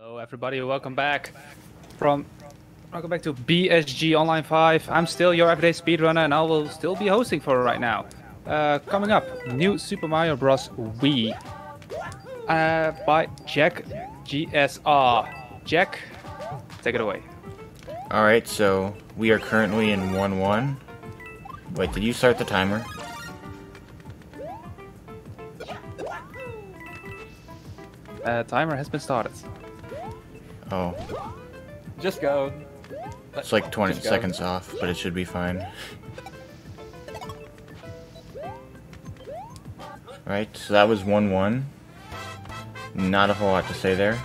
Hello everybody, welcome back to BSG Online 5. I'm still your everyday speedrunner and I will still be hosting for right now. Coming up, new Super Mario Bros. Wii by JackGSR. Jack, take it away. Alright, so we are currently in 1-1. Wait, did you start the timer? Timer has been started. Oh. Just go. It's like 20 seconds off, but it should be fine. Right, so that was 1-1. Not a whole lot to say there.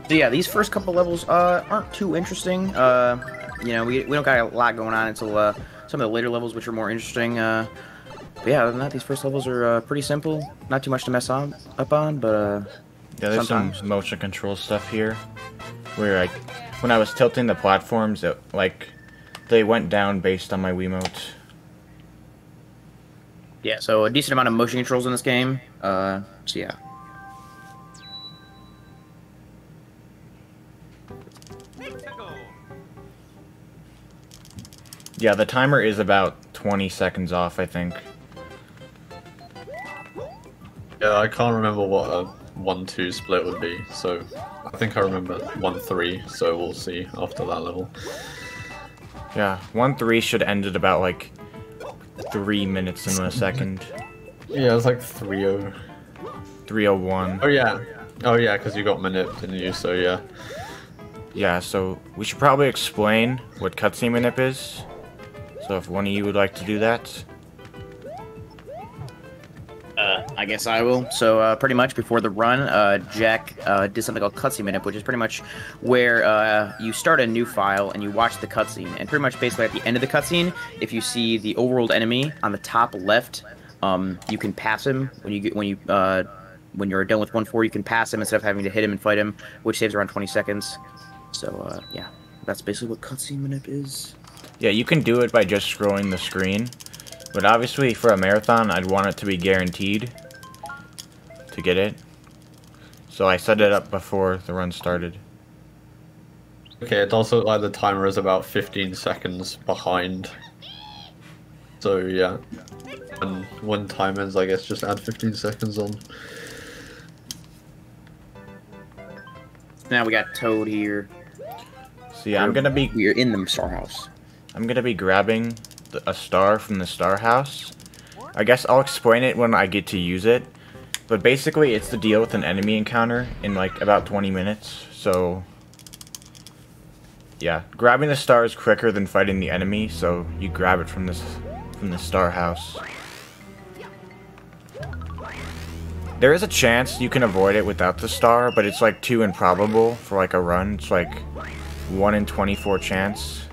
So yeah, these first couple levels aren't too interesting. You know, we don't got a lot going on until some of the later levels, which are more interesting. But yeah, other than that, these first levels are pretty simple. Not too much to mess up on, but yeah, there's some motion control stuff here, where when I was tilting the platforms, they went down based on my Wiimote. Yeah, so a decent amount of motion controls in this game. So yeah. Yeah, the timer is about 20 seconds off, I think. Yeah, I can't remember what a 1-2 split would be, so I think I remember 1-3, so we'll see after that level. Yeah, 1-3 should end at about like 3 minutes and a second. Yeah, it was like 3-0. 3:01. Oh yeah. Oh yeah, because you got manip, didn't you? So yeah. Yeah, so we should probably explain what cutscene manip is. So if one of you would like to do that. I guess I will. So pretty much before the run, Jack did something called cutscene manip, which is pretty much where you start a new file and you watch the cutscene. And pretty much basically at the end of the cutscene, if you see the overworld enemy on the top left, you can pass him when you're done with 1-4. You can pass him instead of having to hit him and fight him, which saves around 20 seconds. So yeah, that's basically what cutscene manip is. Yeah, you can do it by just scrolling the screen, but obviously for a marathon, I'd want it to be guaranteed to get it. So I set it up before the run started. Okay, it does look like the timer is about 15 seconds behind. So yeah, and when time ends, I guess just add 15 seconds on. Now we got Toad here. So yeah, we're in the Star House. I'm gonna be grabbing a star from the Star House. I guess I'll explain it when I get to use it. But basically, it's to deal with an enemy encounter in like about 20 minutes. So yeah, grabbing the star is quicker than fighting the enemy. So you grab it from the Star House. There is a chance you can avoid it without the star, but it's like too improbable for like a run. It's like 1 in 24 chance.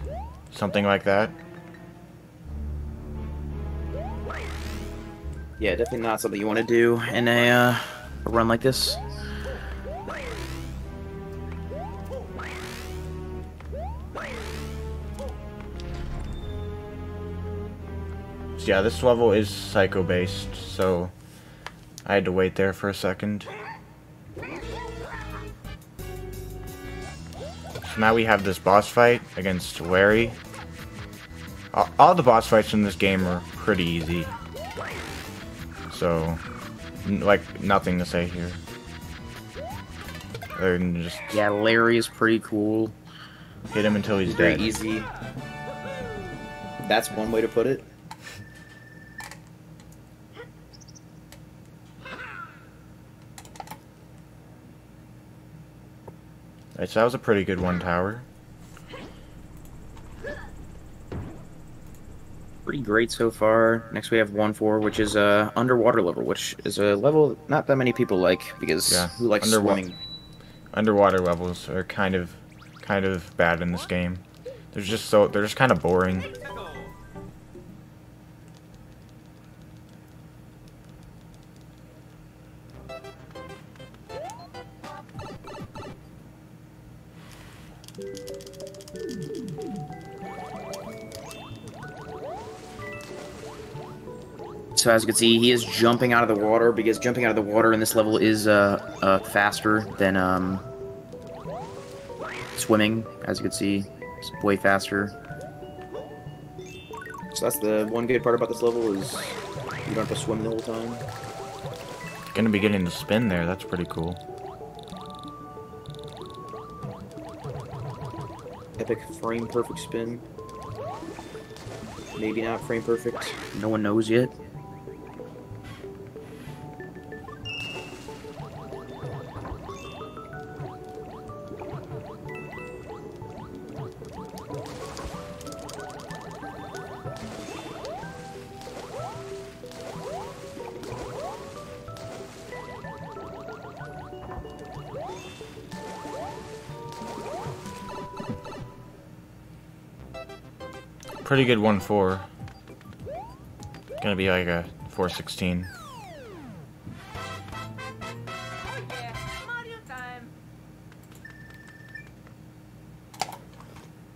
Something like that. Yeah, definitely not something you want to do in a run like this. So yeah, this level is psycho-based, so I had to wait there for a second. So now we have this boss fight against Larry. All the boss fights in this game are pretty easy. So, like, nothing to say here. Other than just... Yeah, Larry is pretty cool. Hit him until he's very dead. Easy. That's one way to put it. Right, so that was a pretty good one tower. Pretty great so far. Next we have 1-4, which is a underwater level, which is a level not that many people like because who likes swimming? Underwater levels are kind of bad in this game. They're just kind of boring. So as you can see, he is jumping out of the water because jumping out of the water in this level is faster than swimming. As you can see, it's way faster. So that's the one good part about this level is you don't have to swim the whole time. Gonna be getting the spin there. That's pretty cool. Epic frame perfect spin. Maybe not frame perfect. No one knows yet. Pretty good 1-4. Gonna be like a 4-16.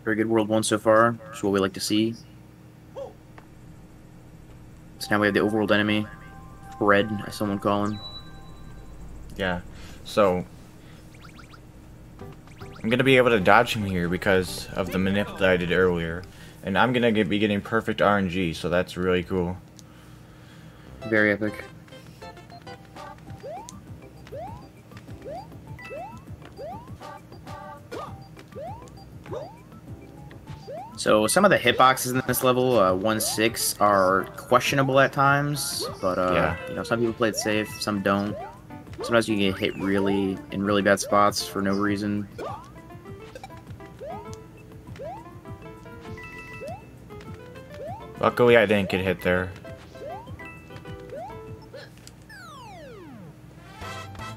Very good World 1 so far. That's what we like to see. So now we have the overworld enemy. Fred, as someone call him. Yeah. So I'm gonna be able to dodge him here because of the manip that I did earlier. And I'm gonna be getting perfect RNG, so that's really cool. Very epic. So some of the hitboxes in this level, 1-6, are questionable at times, but yeah. You know, some people play it safe, some don't. Sometimes you get hit in really bad spots for no reason. Luckily, I didn't get hit there.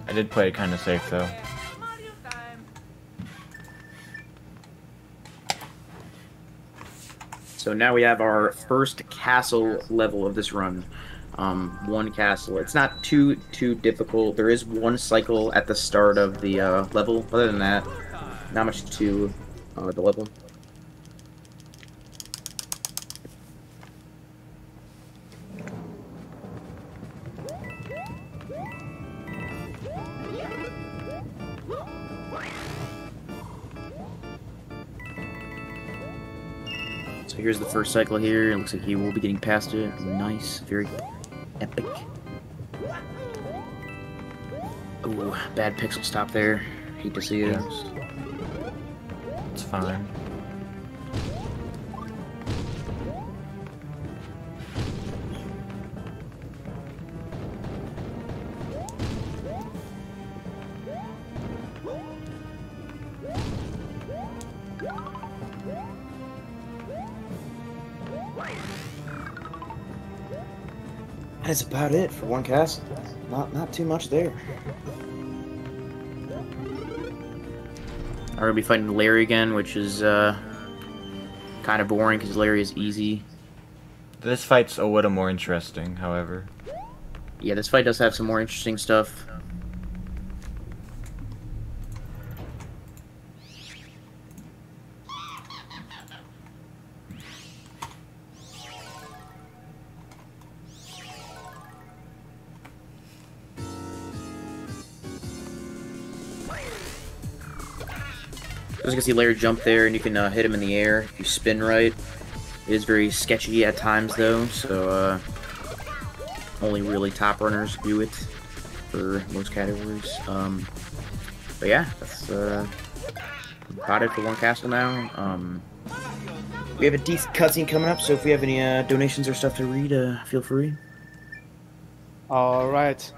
I did play it kind of safe, though. So now we have our first castle level of this run. One castle. It's not too difficult. There is one cycle at the start of the level. Other than that, not much to the level. So here's the first cycle here. It looks like he will be getting past it. Nice, very epic. Oh, bad pixel stop there. Hate to see it. Yeah. It's fine. That is about it for one castle. Not too much there. I'm gonna be fighting Larry again, which is kind of boring because Larry is easy. This fight's a little more interesting, however. Yeah, this fight does have some more interesting stuff. As you can see, Larry jump there, and you can hit him in the air if you spin right. It is very sketchy at times, though, so only really top runners do it for most categories. But yeah, that's about it for one castle now. We have a decent cutscene coming up, so if we have any donations or stuff to read, feel free. All right.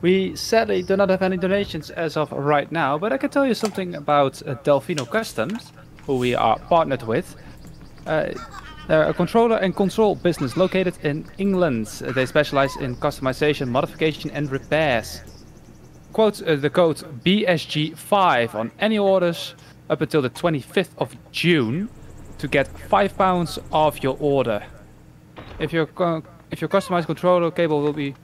We sadly do not have any donations as of right now, but I can tell you something about Delfino Customs, who we are partnered with. They're a controller and console business located in England. They specialize in customization, modification and repairs. Quote the code BSG5 on any orders up until the 25th of June to get £5 off your order. If your customized controller cable will be...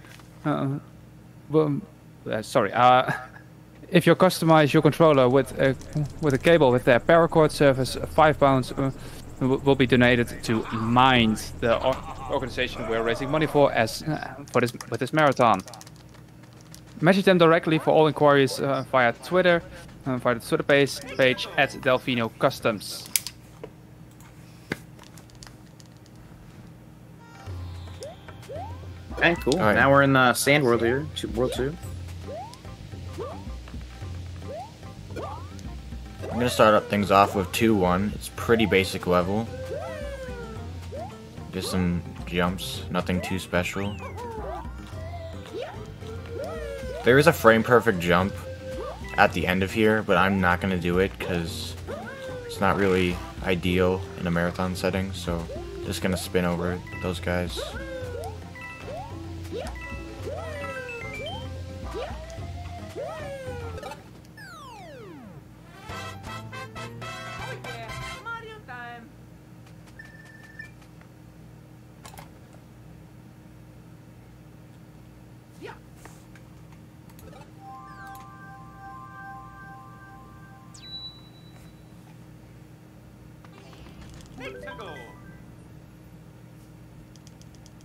if you customize your controller with a cable with their paracord service, £5 will be donated to Mind, the organization we're raising money for with this marathon. Message them directly for all inquiries via Twitter, via the Twitter page at Delfino Customs. Okay, cool. Right. Now we're in the Sand World here, World 2. I'm gonna start up things off with 2-1. It's pretty basic level. Just some jumps, nothing too special. There is a frame perfect jump at the end of here, but I'm not gonna do it because it's not really ideal in a marathon setting, so just gonna spin over those guys.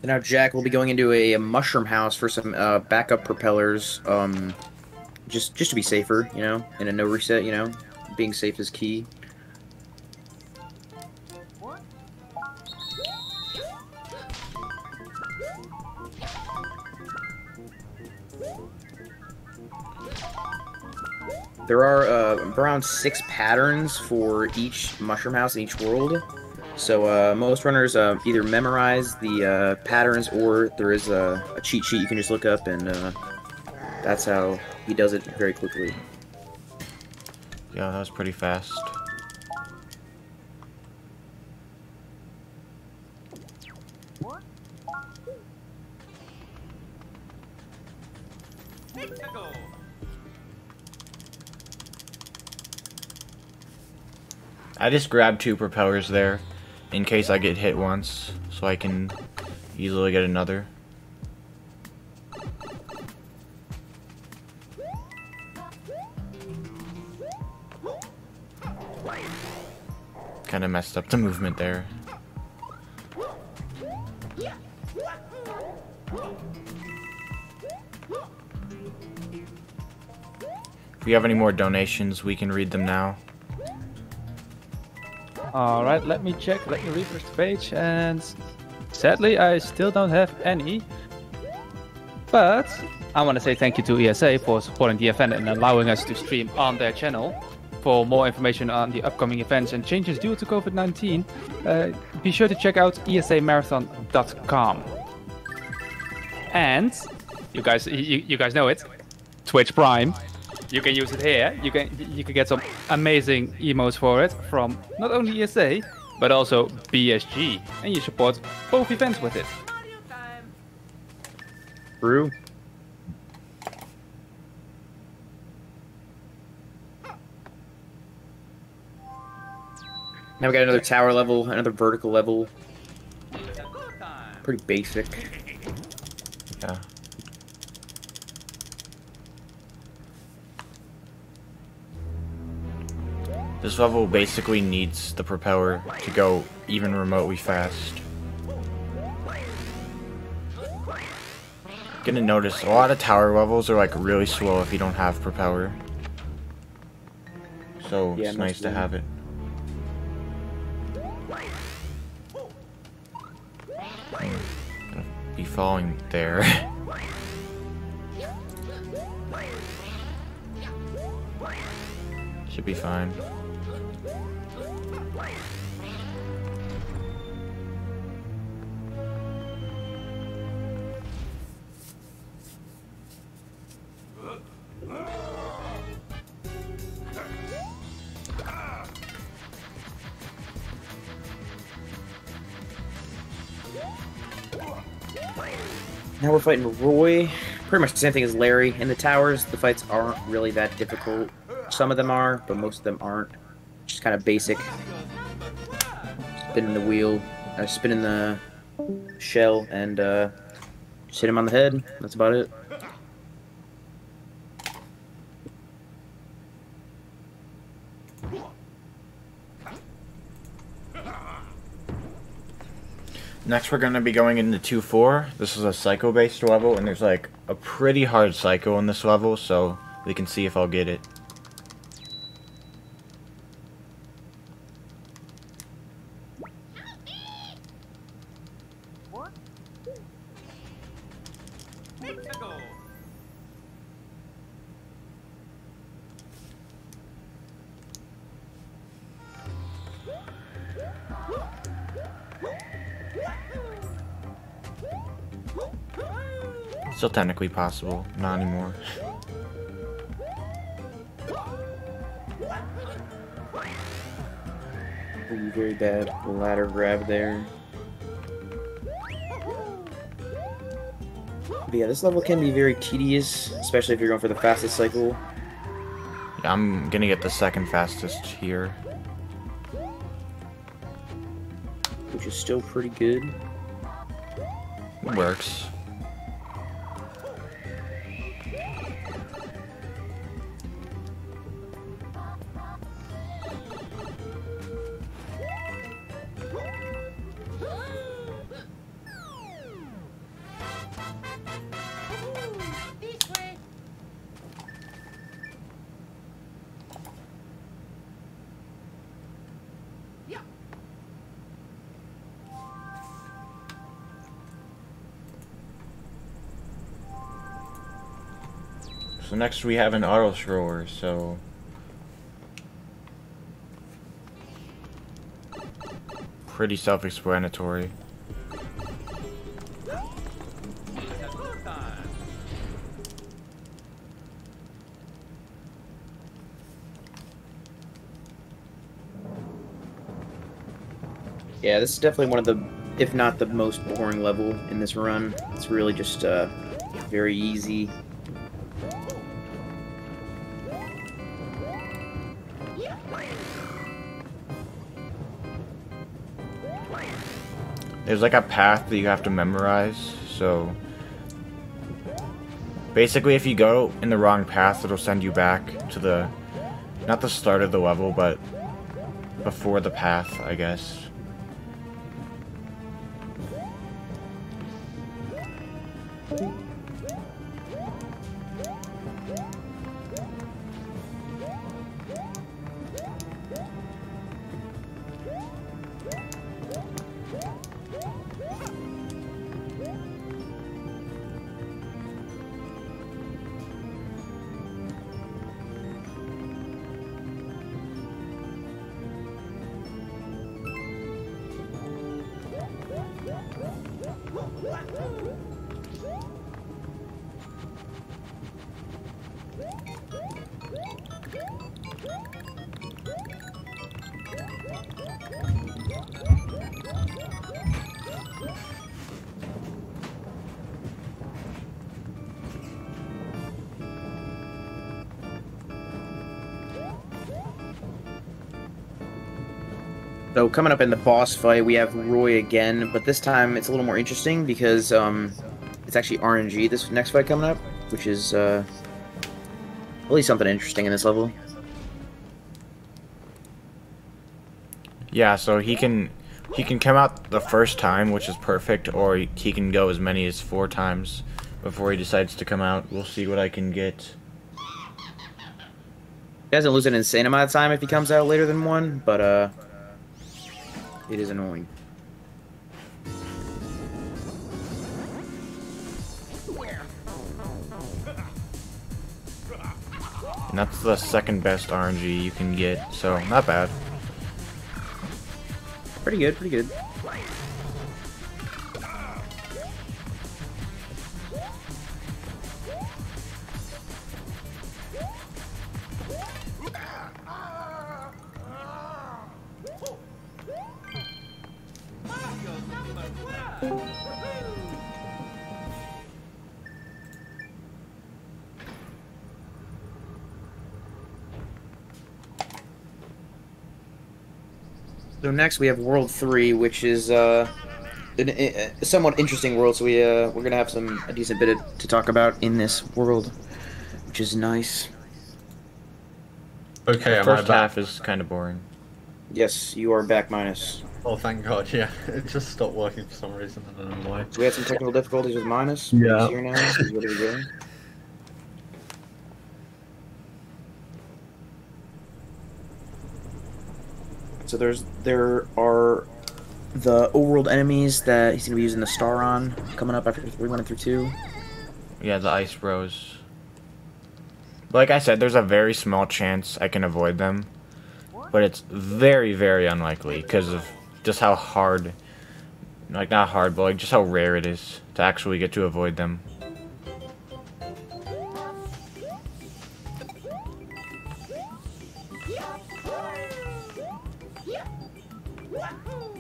And now Jack will be going into a mushroom house for some backup propellers, just to be safer, you know, in a no reset, you know, being safe is key. There are around 6 patterns for each mushroom house in each world. So most runners either memorize the patterns, or there is a cheat sheet you can just look up, and that's how he does it very quickly. Yeah, that was pretty fast. I just grabbed 2 propellers there in case I get hit once, so I can easily get another. Kind of messed up the movement there. If we have any more donations, we can read them now. Alright, let me check, let me refresh the page, and sadly I still don't have any. But I want to say thank you to ESA for supporting the event and allowing us to stream on their channel. For more information on the upcoming events and changes due to COVID-19, be sure to check out esamarathon.com. And you guys know it, Twitch Prime. You can use it here. You can get some amazing emotes for it from not only ESA but also BSG, and you support both events with it. True. Now we got another tower level, another vertical level. Pretty basic. Yeah. This level basically needs the propeller to go even remotely fast. Gonna notice a lot of tower levels are like really slow if you don't have propeller. So Yeah, it's nice to have it. Gonna be falling there. Should be fine. Now we're fighting Roy. Pretty much the same thing as Larry. In the towers, the fights aren't really that difficult. Some of them are, but most of them aren't. Just kind of basic. Spinning the wheel, spinning the shell, and just hit him on the head. That's about it. Next, we're going to be going into 2-4. This is a psycho-based level, and there's like a pretty hard psycho in this level, so we can see if I'll get it. Still technically possible, not anymore. Ooh, very bad ladder grab there. But yeah, this level can be very tedious, especially if you're going for the fastest cycle. Yeah, I'm gonna get the second fastest here. Which is still pretty good. It works. So next we have an auto thrower, so pretty self-explanatory. Yeah, this is definitely one of the, if not the most boring level in this run. It's really just very easy. There's like a path that you have to memorize, so basically if you go in the wrong path, it'll send you back to the, not the start of the level, but before the path, I guess. So coming up in the boss fight, we have Roy again, but this time it's a little more interesting because it's actually RNG, this next fight coming up, which is really something interesting in this level. Yeah, so he can come out the first time, which is perfect, or he can go as many as 4 times before he decides to come out. We'll see what I can get. He doesn't lose an insane amount of time if he comes out later than 1, but it is annoying. And that's the second best RNG you can get, so not bad. Pretty good, pretty good. So next we have World 3, which is a somewhat interesting world. So we're gonna have a decent bit to talk about in this world, which is nice. Okay, The am I first back? half is kind of boring. Yes, you are back minus. Oh, thank God, yeah. It just stopped working for some reason, I don't know why. So we had some technical difficulties with minus. Yeah. He's here now. He's ready to go. So there are the overworld enemies that he's gonna be using the star on coming up after 3-1 and 3-2. Yeah, the Ice Bros. Like I said, there's a very small chance I can avoid them. But it's very, very unlikely because of just how hard, like not hard, but like just how rare it is to actually get to avoid them.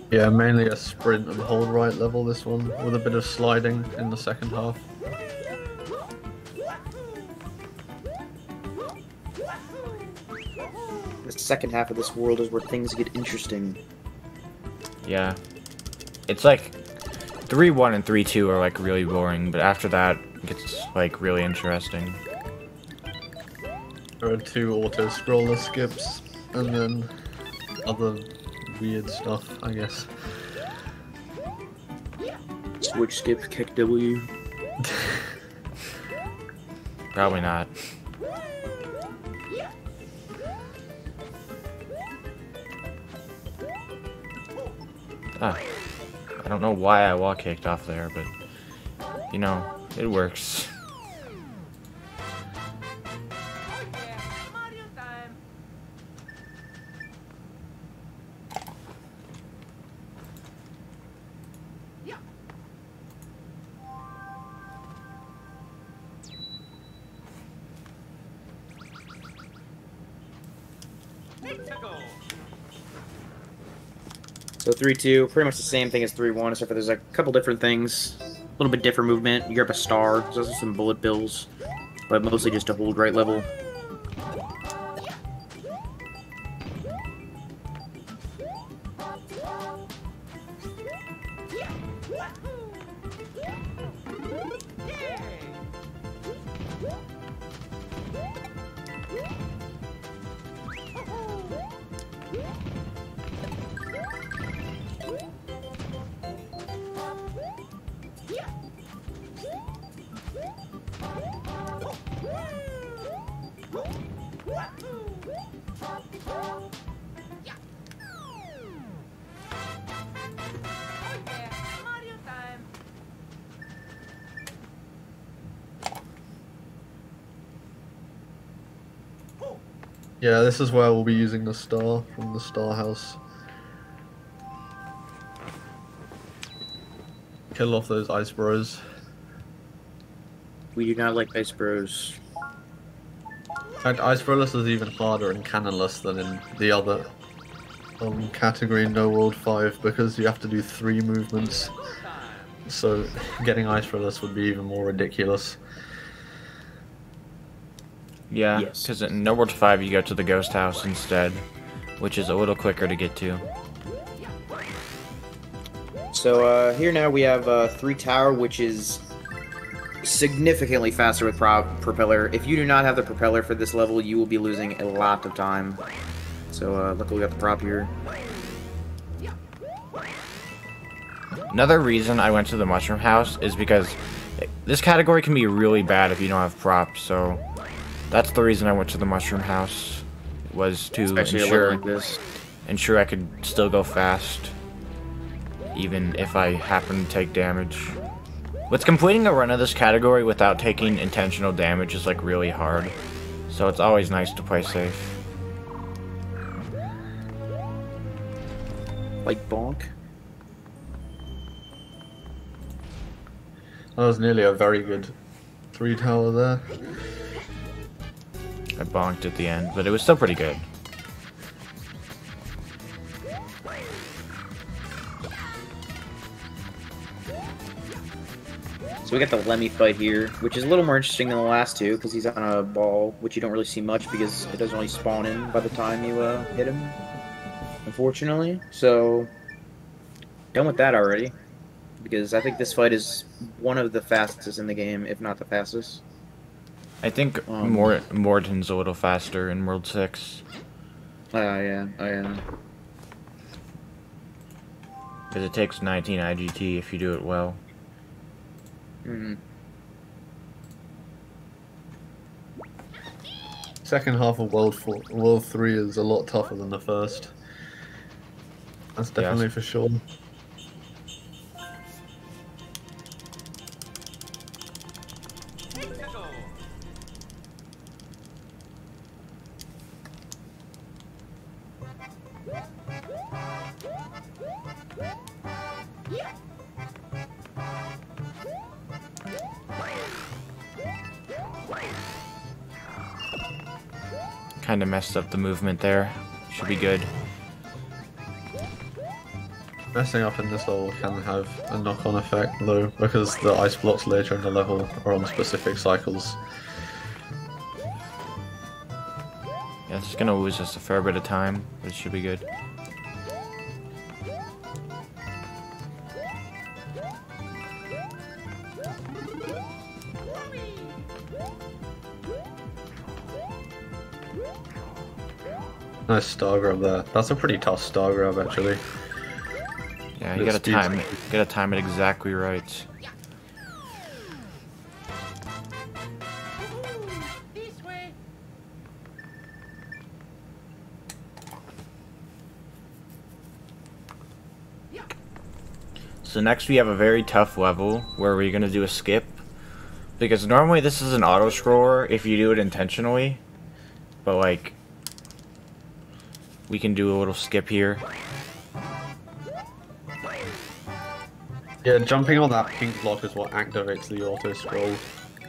Yeah, mainly a sprint and hold right level, this one, with a bit of sliding in the second half. The second half of this world is where things get interesting. Yeah. It's like 3-1 and 3-2 are like really boring, but after that it gets like really interesting. There are 2 auto-scroller skips, and then other weird stuff, I guess. Switch skip, kick W. Probably not. Ah, I don't know why I wall kicked off there, but you know, it works. So 3-2, pretty much the same thing as 3-1, except for there's a couple different things. A little bit different movement. You grab a star. There's also some bullet bills, but mostly just to hold right level. Yeah, this is where we'll be using the star from the star house. Kill off those ice bros. We do not like Ice Bros. In fact, ice broless is even harder in Cannonless than in the other category No World 5 because you have to do 3 movements. So getting ice broless would be even more ridiculous. Yeah, Yes. because in No World 5 you go to the ghost house instead, which is a little quicker to get to. So here now we have 3 Tower, which is significantly faster with propeller. If you do not have the propeller for this level, you will be losing a lot of time. So luckily we got the prop here. Another reason I went to the mushroom house is because this category can be really bad if you don't have props, so that's the reason I went to the mushroom house, was to Especially a level like this. ensure I could still go fast, even if I happen to take damage. But completing a run of this category without taking intentional damage is like really hard, so it's always nice to play safe. Like bonk. That was nearly a very good 3 tower there. I bonked at the end, but it was still pretty good. So we got the Lemmy fight here, which is a little more interesting than the last 2, because he's on a ball, which you don't really see much because it doesn't really spawn in by the time you hit him. unfortunately. So, done with that already. Because I think this fight is one of the fastest in the game, if not the fastest. I think Morton's a little faster in World 6. Yeah, Because it takes 19 IGT if you do it well. Second half of World 3 is a lot tougher than the first. That's definitely for sure. Kind of messed up the movement there. Should be good. Messing up in this level can have a knock-on effect though, because the ice blocks later in the level are on specific cycles. Yeah, it's gonna lose us a fair bit of time, but it should be good. Nice star grab there. That's a pretty tough star grab actually. Yeah, you gotta time it exactly right. So next we have a very tough level where we're gonna do a skip. Because normally this is an auto scroller if you do it intentionally. But like, we can do a little skip here. Yeah, jumping on that pink block is what activates the auto scroll,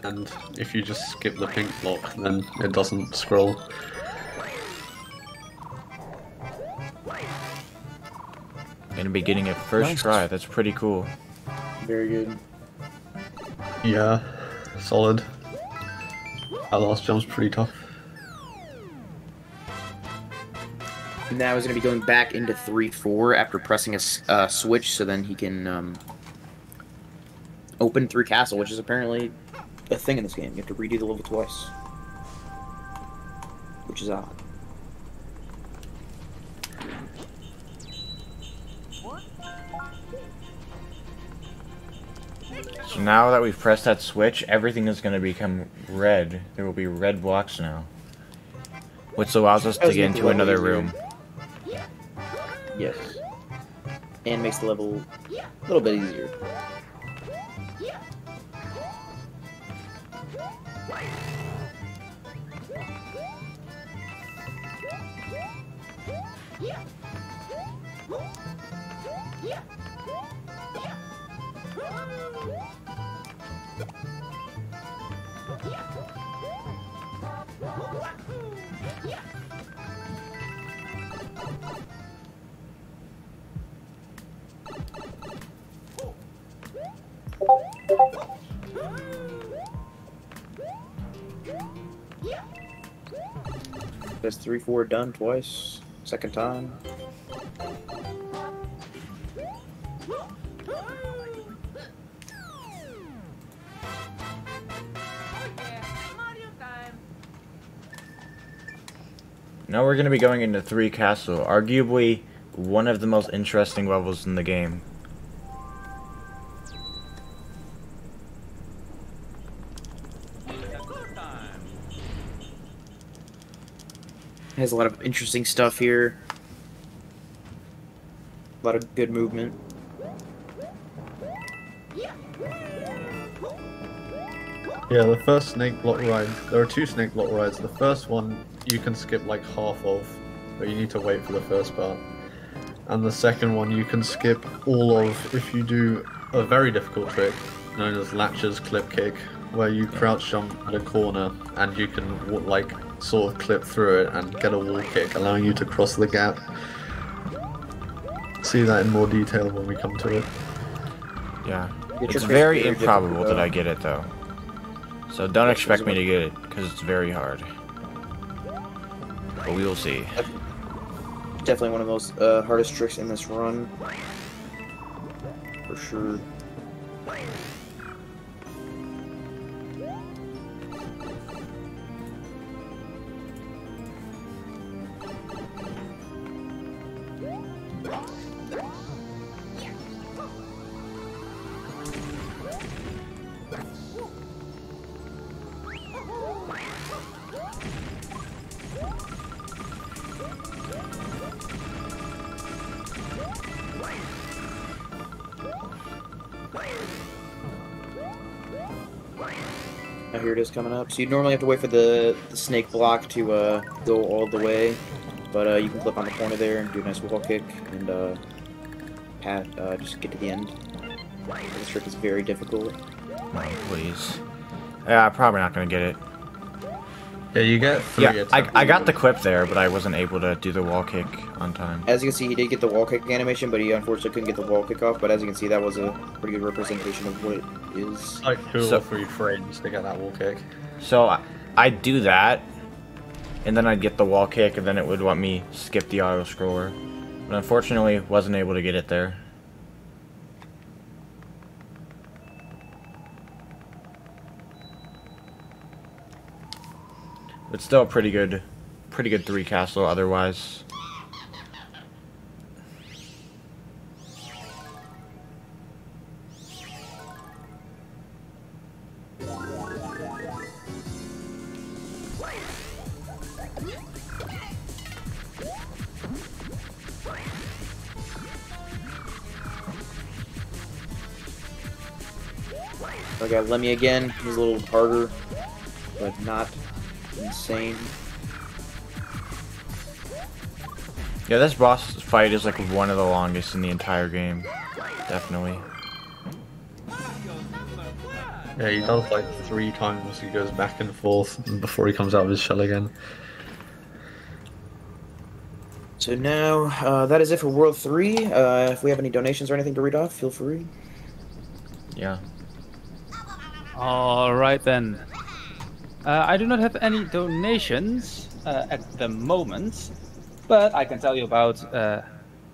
and if you just skip the pink block, then it doesn't scroll. Gonna be getting it first try. That's pretty cool. very good. Yeah, solid. That last jump's pretty tough. Now he's going to be going back into 3-4 after pressing a switch, so then he can open through castle, which is apparently a thing in this game. You have to redo the level twice, which is odd. So now that we've pressed that switch, everything is going to become red. There will be red blocks now. Which allows us to get into another room. Yes. And makes the level a little bit easier. That's 3-4 done twice. Second time. Now we're going to be going into 3 Castle, arguably one of the most interesting levels in the game. Has a lot of interesting stuff here. A lot of good movement. Yeah, the first snake block ride, there are 2 snake block rides. The first one you can skip like half of, but you need to wait for the first part. And the second one you can skip all of if you do a very difficult trick known as Latcher's clip kick, where you crouch jump at a corner and you can like sort of clip through it and get a wall kick, allowing you to cross the gap. See that in more detail when we come to it. Yeah, it's very improbable that I get it though. So don't expect me to get it, because it's very hard. But we will see. Definitely one of the most hardest tricks in this run. For sure. Now here it is coming up. So you normally have to wait for the snake block to go all the way, but you can clip on the corner there and do a nice wall kick and just get to the end. This trick is very difficult. No, please. Yeah, I'm probably not gonna get it. Yeah, you get 3 Yeah, attempts. I got the clip there, but I wasn't able to do the wall kick on time. As you can see, he did get the wall kick animation, but he unfortunately couldn't get the wall kick off. But as you can see, that was a pretty good representation of what it is. Like 2 or 3 frames to get that wall kick. So I'd do that, and then I'd get the wall kick, and then it would want me skip the auto scroller. But unfortunately, wasn't able to get it there. But still a pretty good 3 castle otherwise. I got Lemmy again. He's a little harder, but not insane. Yeah, this boss fight is like one of the longest in the entire game. Definitely. Yeah, he does like 3 times. He goes back and forth before he comes out of his shell again. So now, that is it for World 3. If we have any donations or anything to read off, feel free. Yeah. Alright then. I do not have any donations at the moment, but I can tell you about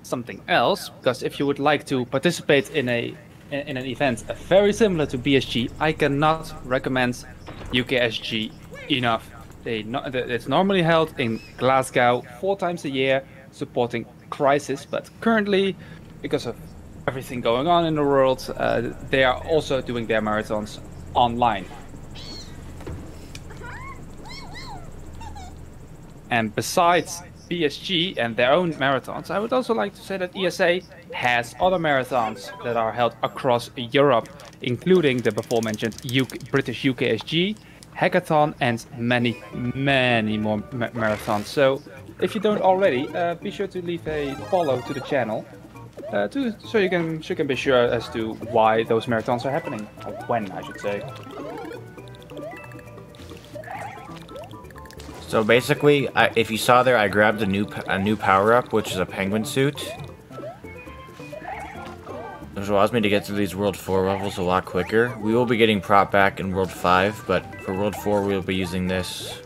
something else, because if you would like to participate in an event very similar to BSG, I cannot recommend UKSG enough. It's normally held in Glasgow 4 times a year, supporting Crisis, but currently, because of everything going on in the world, they are also doing their marathons online. And besides BSG and their own marathons, I would also like to say that ESA has other marathons that are held across Europe, including the before-mentioned British UKSG, Hackathon, and many, many more marathons. So, if you don't already, be sure to leave a follow to the channel, so you can be sure as to why those marathons are happening, or when, I should say. So basically, if you saw there, I grabbed a new power-up, which is a penguin suit, which allows me to get through these World 4 levels a lot quicker. We will be getting prop back in World 5, but for World 4 we will be using this.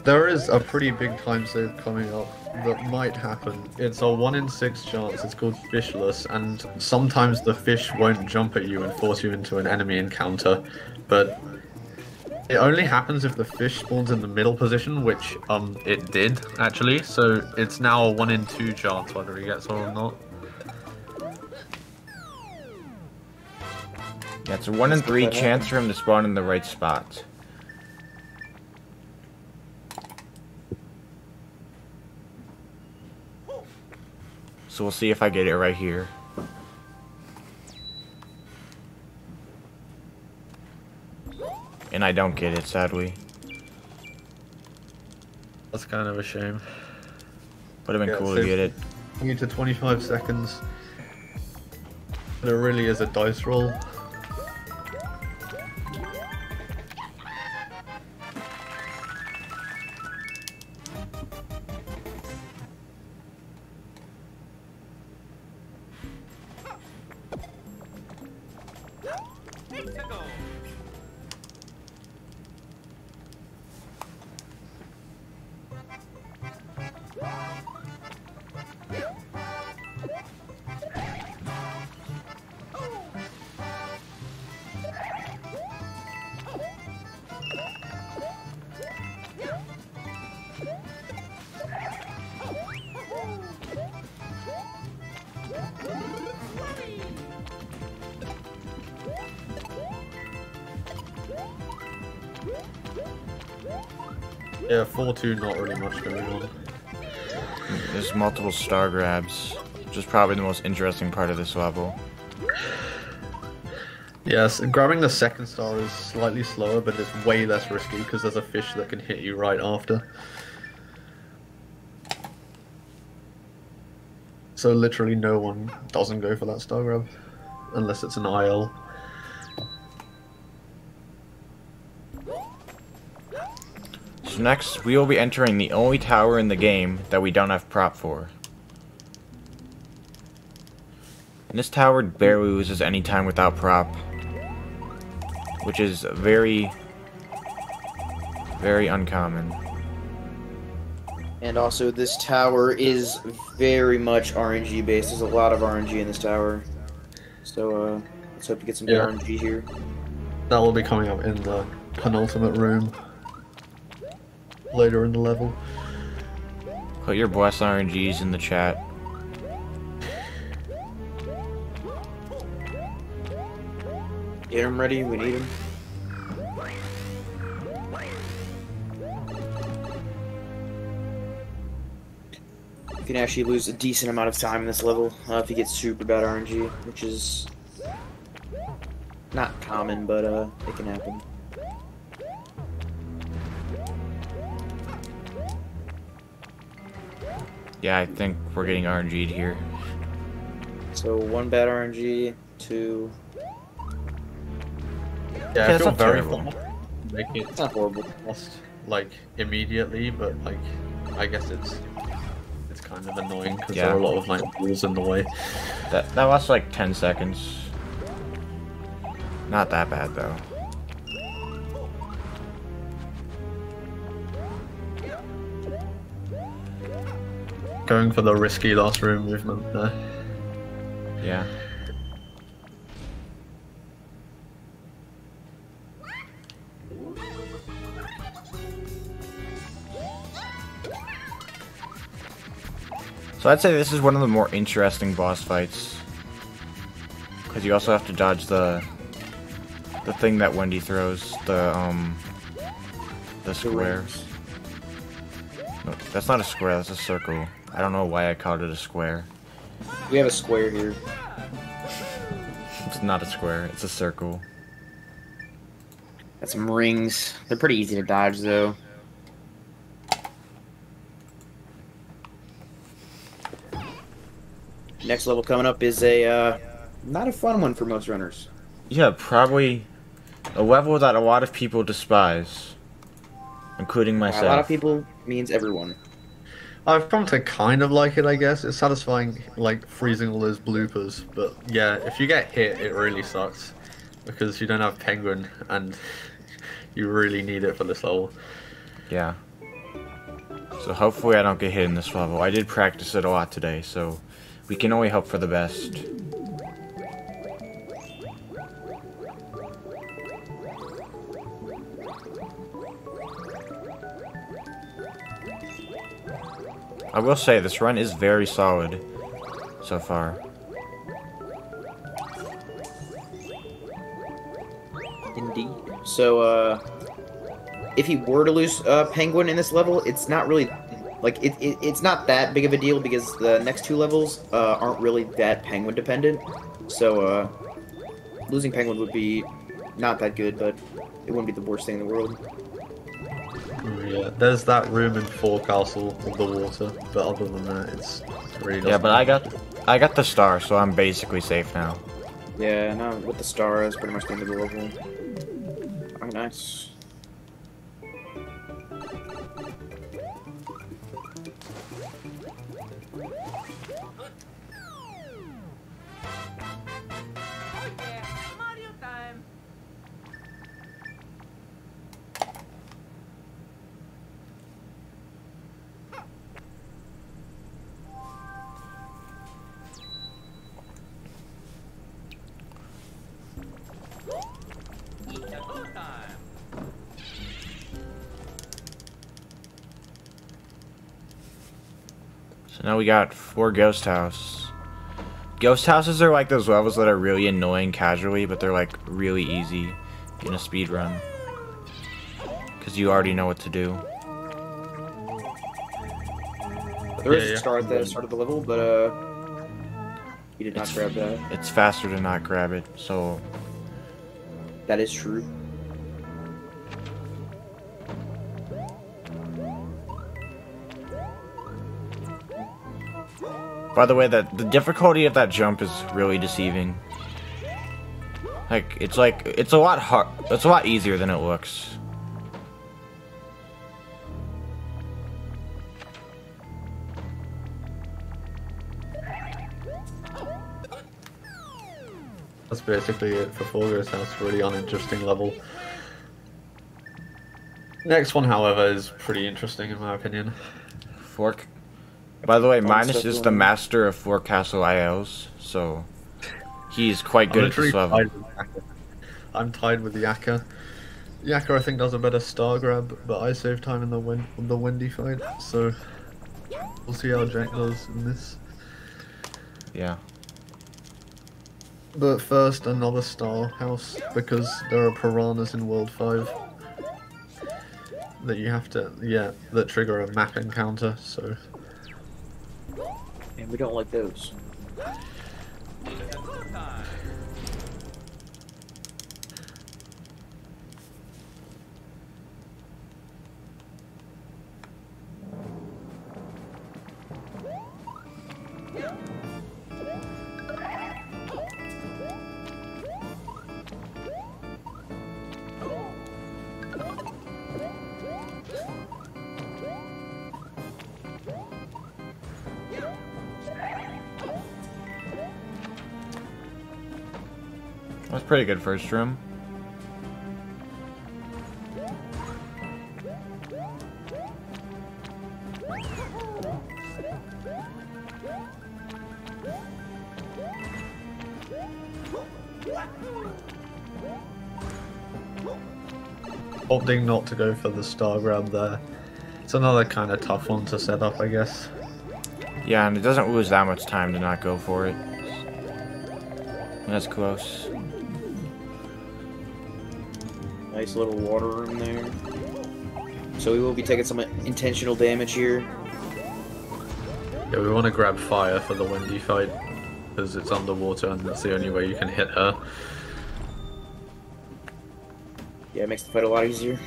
There is a pretty big time save coming up that might happen. It's a 1 in 6 chance. It's called Fishless, and sometimes the fish won't jump at you and force you into an enemy encounter, but it only happens if the fish spawns in the middle position, which it did actually. So it's now a 1 in 2 chance whether he gets or not. Yeah, it's a 1 in 3 chance for him to spawn in the right spot. So we'll see if I get it right here. And I don't get it, sadly. That's kind of a shame. Would have been cool to get it. You to 25 seconds. But it really is a dice roll. Yeah, 4-2, not really much going on. There's multiple star grabs, which is probably the most interesting part of this level. Yes, grabbing the second star is slightly slower, but it's way less risky because there's a fish that can hit you right after. So literally no one doesn't go for that star grab, unless it's an IL. So next, we will be entering the only tower in the game that we don't have prop for. And this tower barely loses any time without prop, which is very, very uncommon. And also, this tower is very much RNG based. There's a lot of RNG in this tower. So, let's hope to get some good RNG here. That will be coming up in the penultimate room later in the level. Put your blessed RNGs in the chat. Get them ready, we need them. You can actually lose a decent amount of time in this level if you get super bad RNG, which is not common, but it can happen. Yeah, I think we're getting RNG'd here. So 1 bad RNG, 2. Yeah, I that's feel not very terrible. like It's it's not horrible. lost like immediately, but like I guess it's kind of annoying because there are a lot of like rules in the way. That lasts like 10 seconds. Not that bad though. Going for the risky last room movement there. Yeah. So I'd say this is one of the more interesting boss fights, because you also have to dodge the thing that Wendy throws, the square. No, that's not a square, that's a circle. I don't know why I called it a square. We have a square here. It's not a square, it's a circle. Got some rings. They're pretty easy to dodge, though. Next level coming up is a not a fun one for most runners. Yeah, probably a level that a lot of people despise, including myself. A lot of people means everyone. I've come to kind of like it, I guess. It's satisfying, like, freezing all those bloopers, but yeah, if you get hit, it really sucks, because you don't have Penguin, and you really need it for this level. Yeah. So hopefully I don't get hit in this level. I did practice it a lot today, so we can only hope for the best. I will say, this run is very solid so far. Indeed. So, if he were to lose Penguin in this level, it's not really, like, it's not that big of a deal because the next 2 levels aren't really that Penguin dependent. So, losing Penguin would be not that good, but it wouldn't be the worst thing in the world. Yeah, there's that room in Forecastle with the water, but other than that, it's really Yeah, but I got the star, so I'm basically safe now. Yeah, now with the star, that's pretty much the end of the level. Oh, nice. So now we got 4 Ghost House. Ghost houses are like those levels that are really annoying casually, but they're like really easy in a speed run. Because you already know what to do. There is a star at the start of the level, but you did not grab that. It's faster to not grab it, so... That is true. By the way, the difficulty of that jump is really deceiving. It's a lot hard. It's a lot easier than it looks. That's basically it for Forgo's house. Really uninteresting level. Next one, however, is pretty interesting in my opinion. Fork. By the way, Minus is the master of Forecastle ILs, so he's quite good at this level. I'm tied with Yakka. Yakka, I think, does a better star grab, but I save time in the Wendy fight, so we'll see how Jack does in this. Yeah. But first, another star house, because there are piranhas in World 5 that you have to, that trigger a map encounter, so... And we don't like those. That's pretty good first room. Opting not to go for the star grab there. It's another kind of tough one to set up, I guess. Yeah, and it doesn't lose that much time to not go for it. That's close. Nice little water room there. So we will be taking some intentional damage here. Yeah, we want to grab fire for the Wendy fight, because it's underwater and that's the only way you can hit her. Yeah, it makes the fight a lot easier.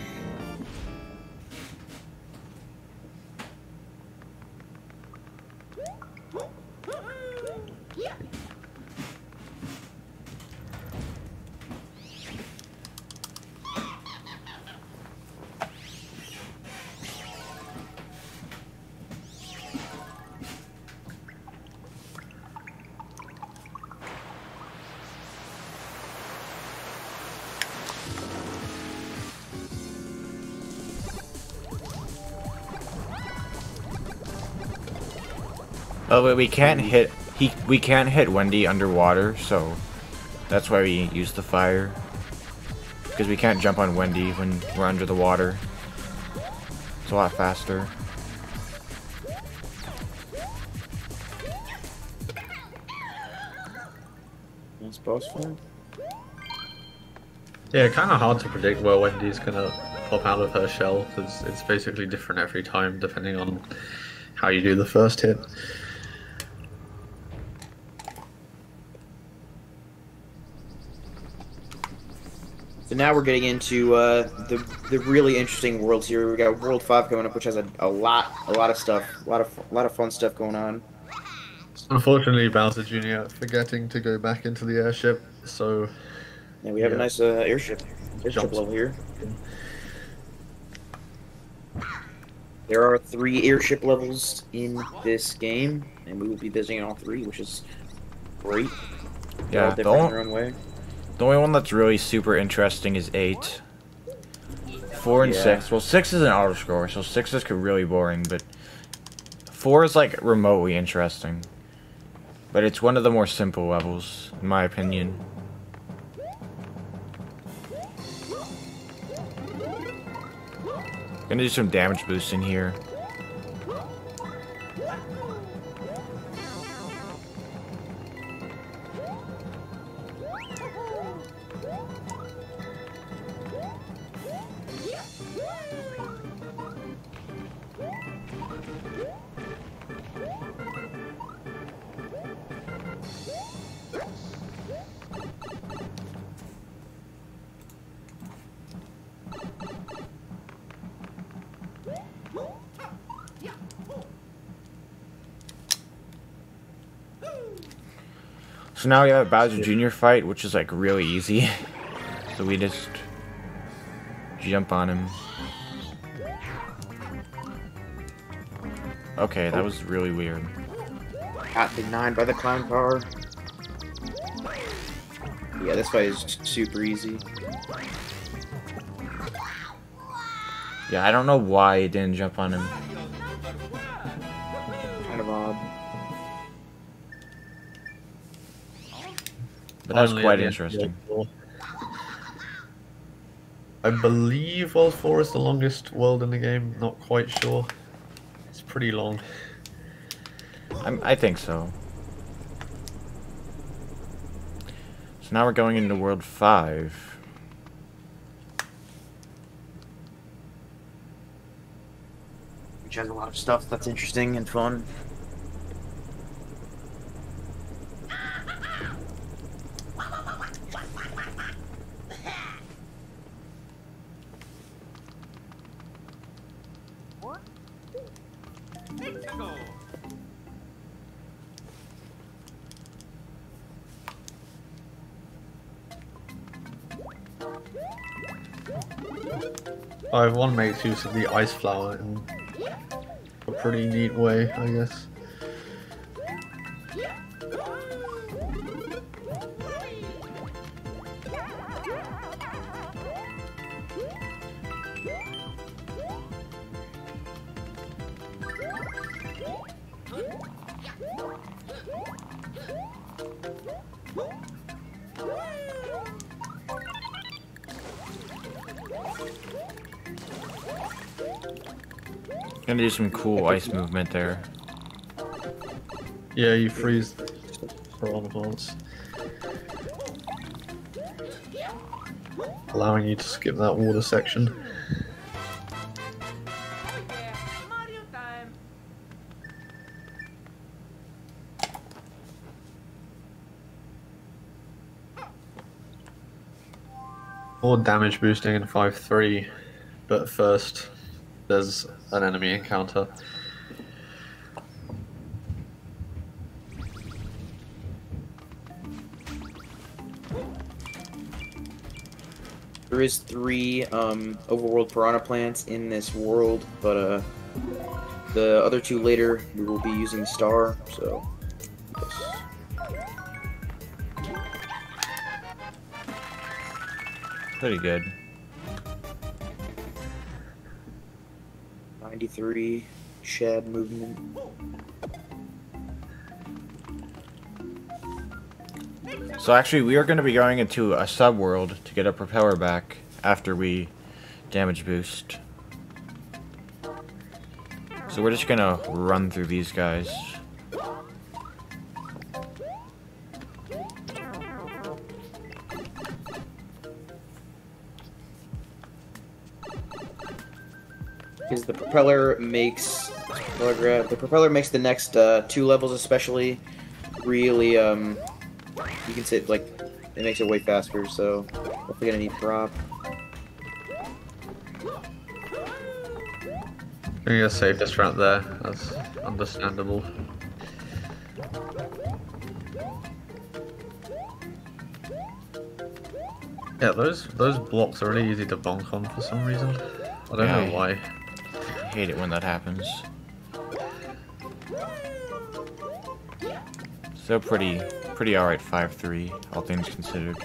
Oh, but we can't hit Wendy underwater, so that's why we use the fire. Because we can't jump on Wendy when we're under the water. It's a lot faster. Nice boss fight. Yeah, kind of hard to predict where Wendy's gonna pop out of her shell, because it's basically different every time depending on how you do the first hit. So now we're getting into the really interesting worlds here. We got World 5 coming up, which has a lot of stuff, a lot of fun stuff going on. Unfortunately, Bowser Jr. forgetting to go back into the airship, so... Yeah, we have a nice airship level here. There are 3 airship levels in this game, and we will be visiting all 3, which is great. Yeah, all different in their own way. The only one that's really super interesting is 8. 4 and 6. Well, 6 is an auto score, so 6 is really boring, but 4 is like remotely interesting. But it's one of the more simple levels, in my opinion. Gonna do some damage boosting here. So now we have a Bowser Jr. fight, which is like really easy. So we just jump on him. Okay, that was really weird. Got denied by the clown car. Yeah, this fight is super easy. Yeah, I don't know why it didn't jump on him. Kind of odd. But that was Finally quite at the end of interesting. World 4. I believe World 4 is the longest world in the game. Not quite sure. It's pretty long. I think so. So now we're going into World 5. Which has a lot of stuff that's interesting and fun. I have one makes use of the ice flower in a pretty neat way, I guess. Gonna do some cool ice movement there. Yeah, you freeze for all at once, allowing you to skip that water section. More damage boosting in 5-3, but first there's an enemy encounter. There is 3 overworld piranha plants in this world, but the other 2 later we will be using the star, so yes. Pretty good. 93 shed movement. So actually, we are going to be going into a sub-world to get a propeller back after we damage boost. So we're just going to run through these guys. Because the propeller makes the next 2 levels especially really you can say like it makes it way faster, so definitely gonna need prop. I'm gonna save this right there, that's understandable. Yeah, those blocks are really easy to bonk on for some reason. I don't know why. I hate it when that happens. So pretty alright 5-3, all things considered.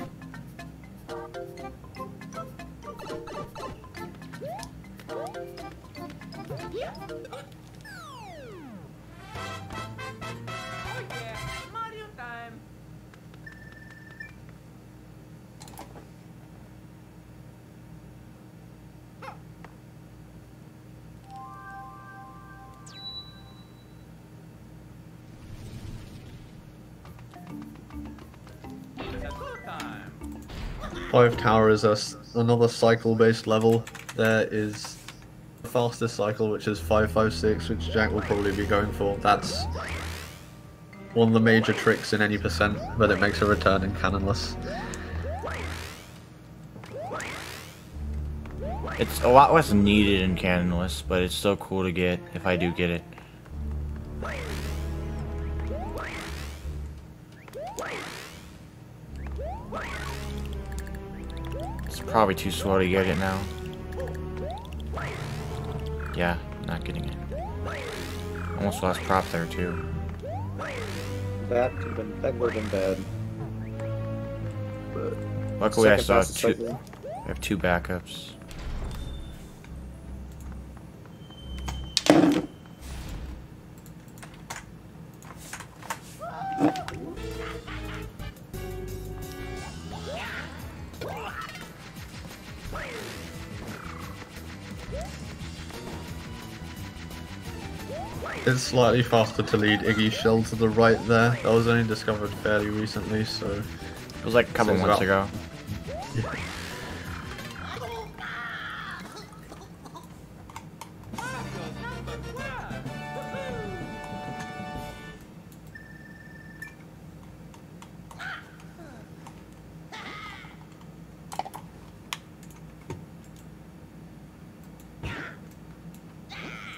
5 Tower is another cycle-based level. There is the fastest cycle, which is 556, which Jack will probably be going for. That's one of the major tricks in any percent, but it makes a return in Cannonless. It's a lot less needed in Cannonless, but it's still cool to get if I do get it. It's probably too slow to get it now. Yeah, not getting it. Almost lost prop there too. That would have been bad. But Luckily I second still have fastest two. cycle. I have 2 backups. It's slightly faster to lead Iggy's shell to the right there. That was only discovered fairly recently, so... It was like a couple months ago. Yeah.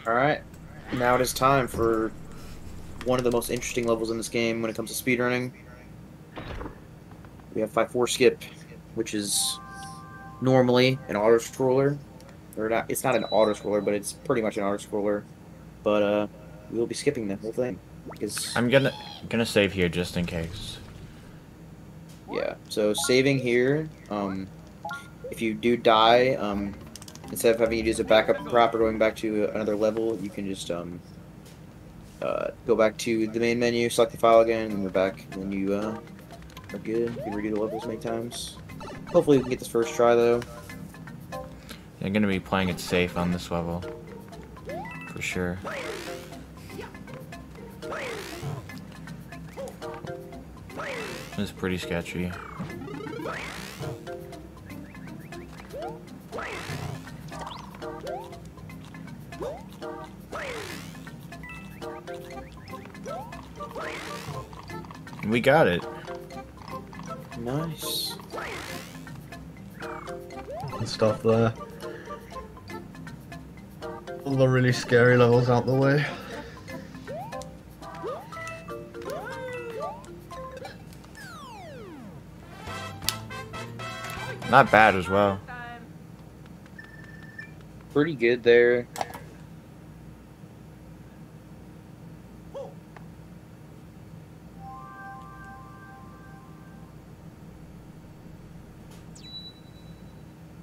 Alright, now it is time for one of the most interesting levels in this game when it comes to speedrunning. We have 5-4 skip, which is normally an auto-scroller. Or not, it's not an auto-scroller, but it's pretty much an auto-scroller. But we will be skipping the whole thing. Because, I'm gonna save here just in case. yeah, so saving here, if you do die, instead of having to use a backup prop or going back to another level, you can just go back to the main menu, select the file again, and you're back. And then you are good. You can redo the levels many times. Hopefully we can get this first try, though. I'm gonna be playing it safe on this level. For sure. This is pretty sketchy. We got it. Nice. And stuff there. All the really scary levels out the way. Not bad as well. Pretty good there.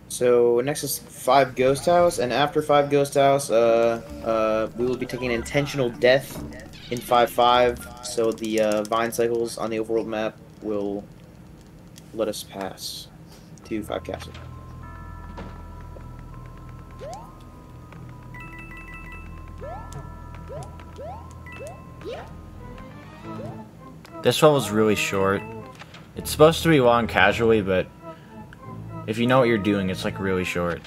So next is 5 Ghost House, and after 5 Ghost House, we will be taking intentional death in 5-5. So the vine cycles on the overworld map will let us pass to 5 Castle. This one was really short. It's supposed to be long casually, but if you know what you're doing, it's like really short.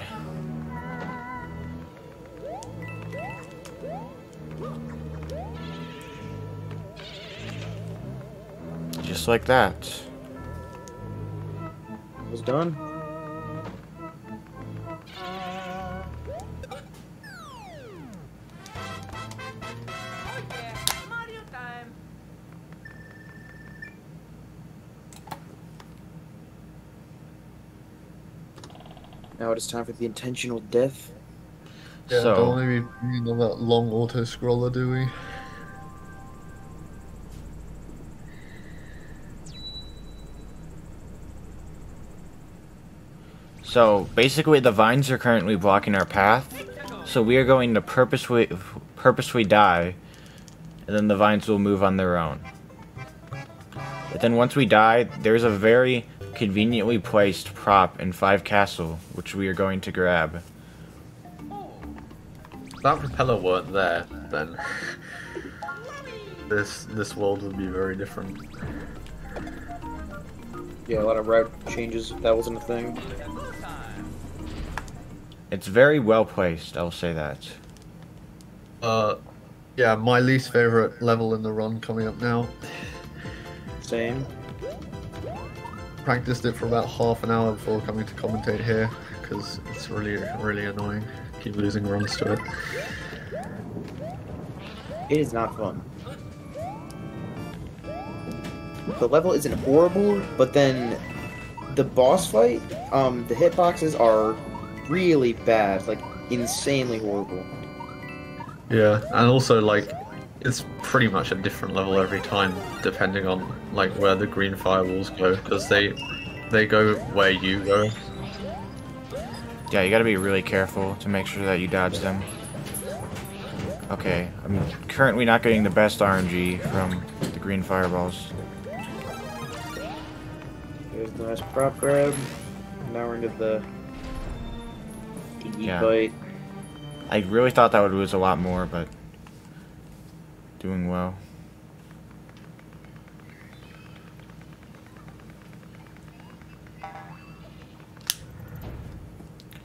Just like that. It was done. Now it is time for the intentional death. Yeah, So- don't really be on that long auto scroller, do we? So basically the vines are currently blocking our path, so we are going to purposely die, and then the vines will move on their own. But then once we die, there's a very conveniently placed prop in 5 Castle, which we are going to grab. If that propeller weren't there, then this world would be very different. Yeah, a lot of route changes. That wasn't a thing. It's very well placed, I'll say that. Yeah, my least favorite level in the run coming up now. Same. Practiced it for about half an hour before coming to commentate here, because it's really annoying. Keep losing runs to it. It is not fun. The level isn't horrible, but then the boss fight, the hitboxes are really bad, like insanely horrible. Yeah, and also like it's pretty much a different level every time, depending on like where the green fireballs go, because they go where you go. Yeah, you gotta be really careful to make sure that you dodge them. Okay, I'm currently not getting the best RNG from the green fireballs. There's the nice prop grab. Now we're into the Yeah. fight. I really thought that would lose a lot more, but doing well.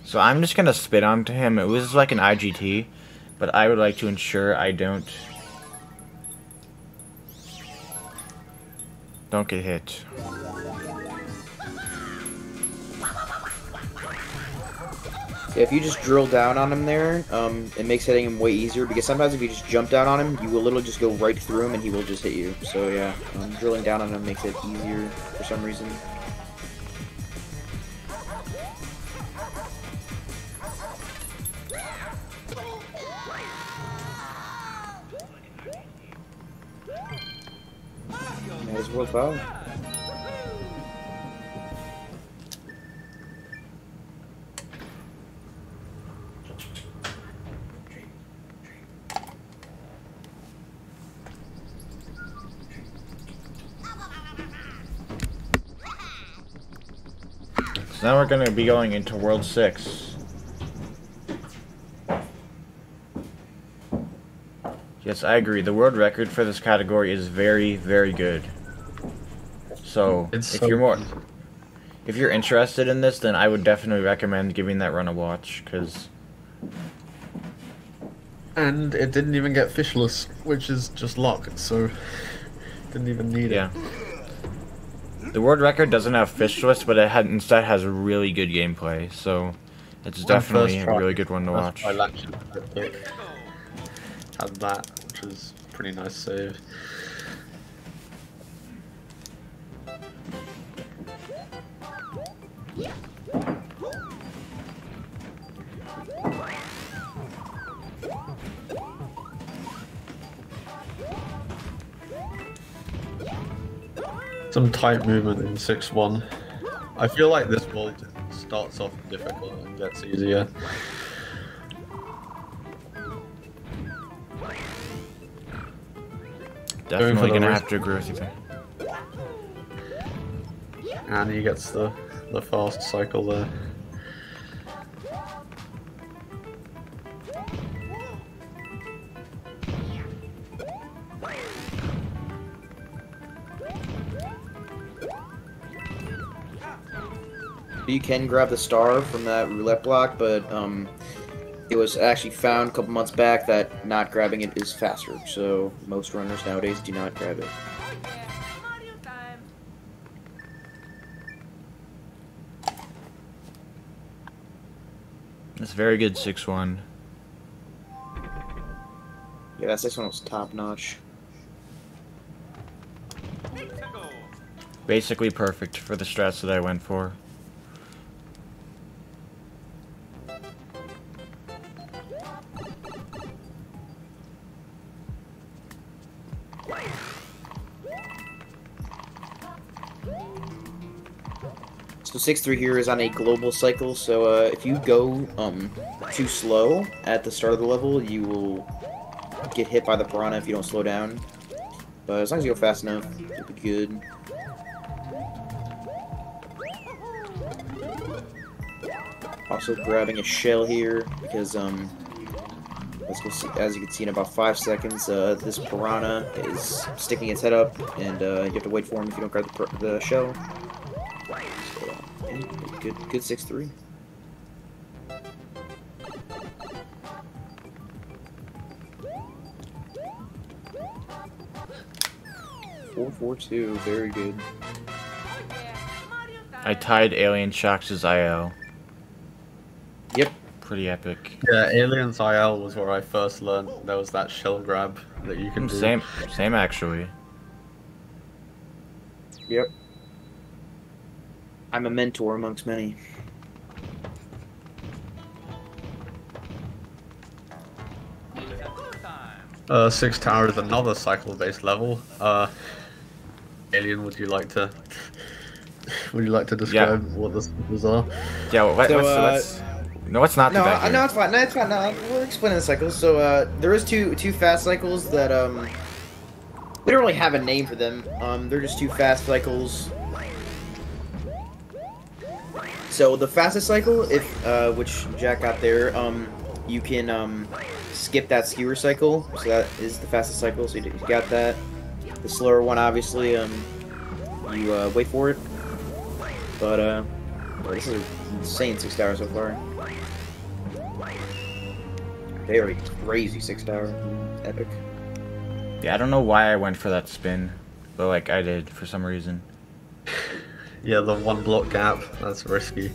So I'm just gonna spit onto him. It was like an IGT, but I would like to ensure I don't get hit. Yeah, if you just drill down on him there, it makes hitting him way easier, because sometimes if you just jump down on him, you will literally just go right through him and he will just hit you. So yeah, drilling down on him makes it easier for some reason. That is worth out. So now we're gonna be going into World 6. Yes, I agree. The world record for this category is very, very good. So, if you're interested in this, then I would definitely recommend giving that run a watch, because... And it didn't even get fishless, which is just luck, so didn't even need it. Yeah. The world record doesn't have fishless, but it instead has really good gameplay, so it's definitely a really good one to watch. Had that, which is a pretty nice save. Some tight movement in 6-1. I feel like this world starts off difficult and gets easier. Definitely gonna have to agree with you there. And he gets the fast cycle there. You can grab the star from that roulette block, but it was actually found a couple months back that not grabbing it is faster, so most runners nowadays do not grab it. That's very good 6-1. Yeah, that 6-1 was top notch. Basically perfect for the strats that I went for. So 6-3 here is on a global cycle, so if you go too slow at the start of the level, you will get hit by the piranha if you don't slow down. But as long as you go fast enough, you'll be good. Also grabbing a shell here, because as you can see in about 5 seconds, this piranha is sticking its head up, and you have to wait for him if you don't grab the shell. Good 6-3. Four, 4-2, very good. I tied Alien Shocks' IL. Yep. Pretty epic. Yeah, Aliens IL was where I first learned there was that shell grab that you can do. Same actually. Yep. I'm a mentor amongst many. Six Tower is another cycle-based level. Alien, would you like to describe what the cycles are? Yeah, no, it's not. No, it's fine. No, it's fine. No, we'll explain the cycles. So, there is two fast cycles that we don't really have a name for them. They're just two fast cycles. So the fastest cycle, which Jack got there, you can skip that skewer cycle. So that is the fastest cycle. So you got that. The slower one, obviously, you wait for it. But this is an insane 6 hours so far. Very crazy 6 hour, epic. Yeah, I don't know why I went for that spin, but like I did for some reason. Yeah, the 1 block gap, that's risky.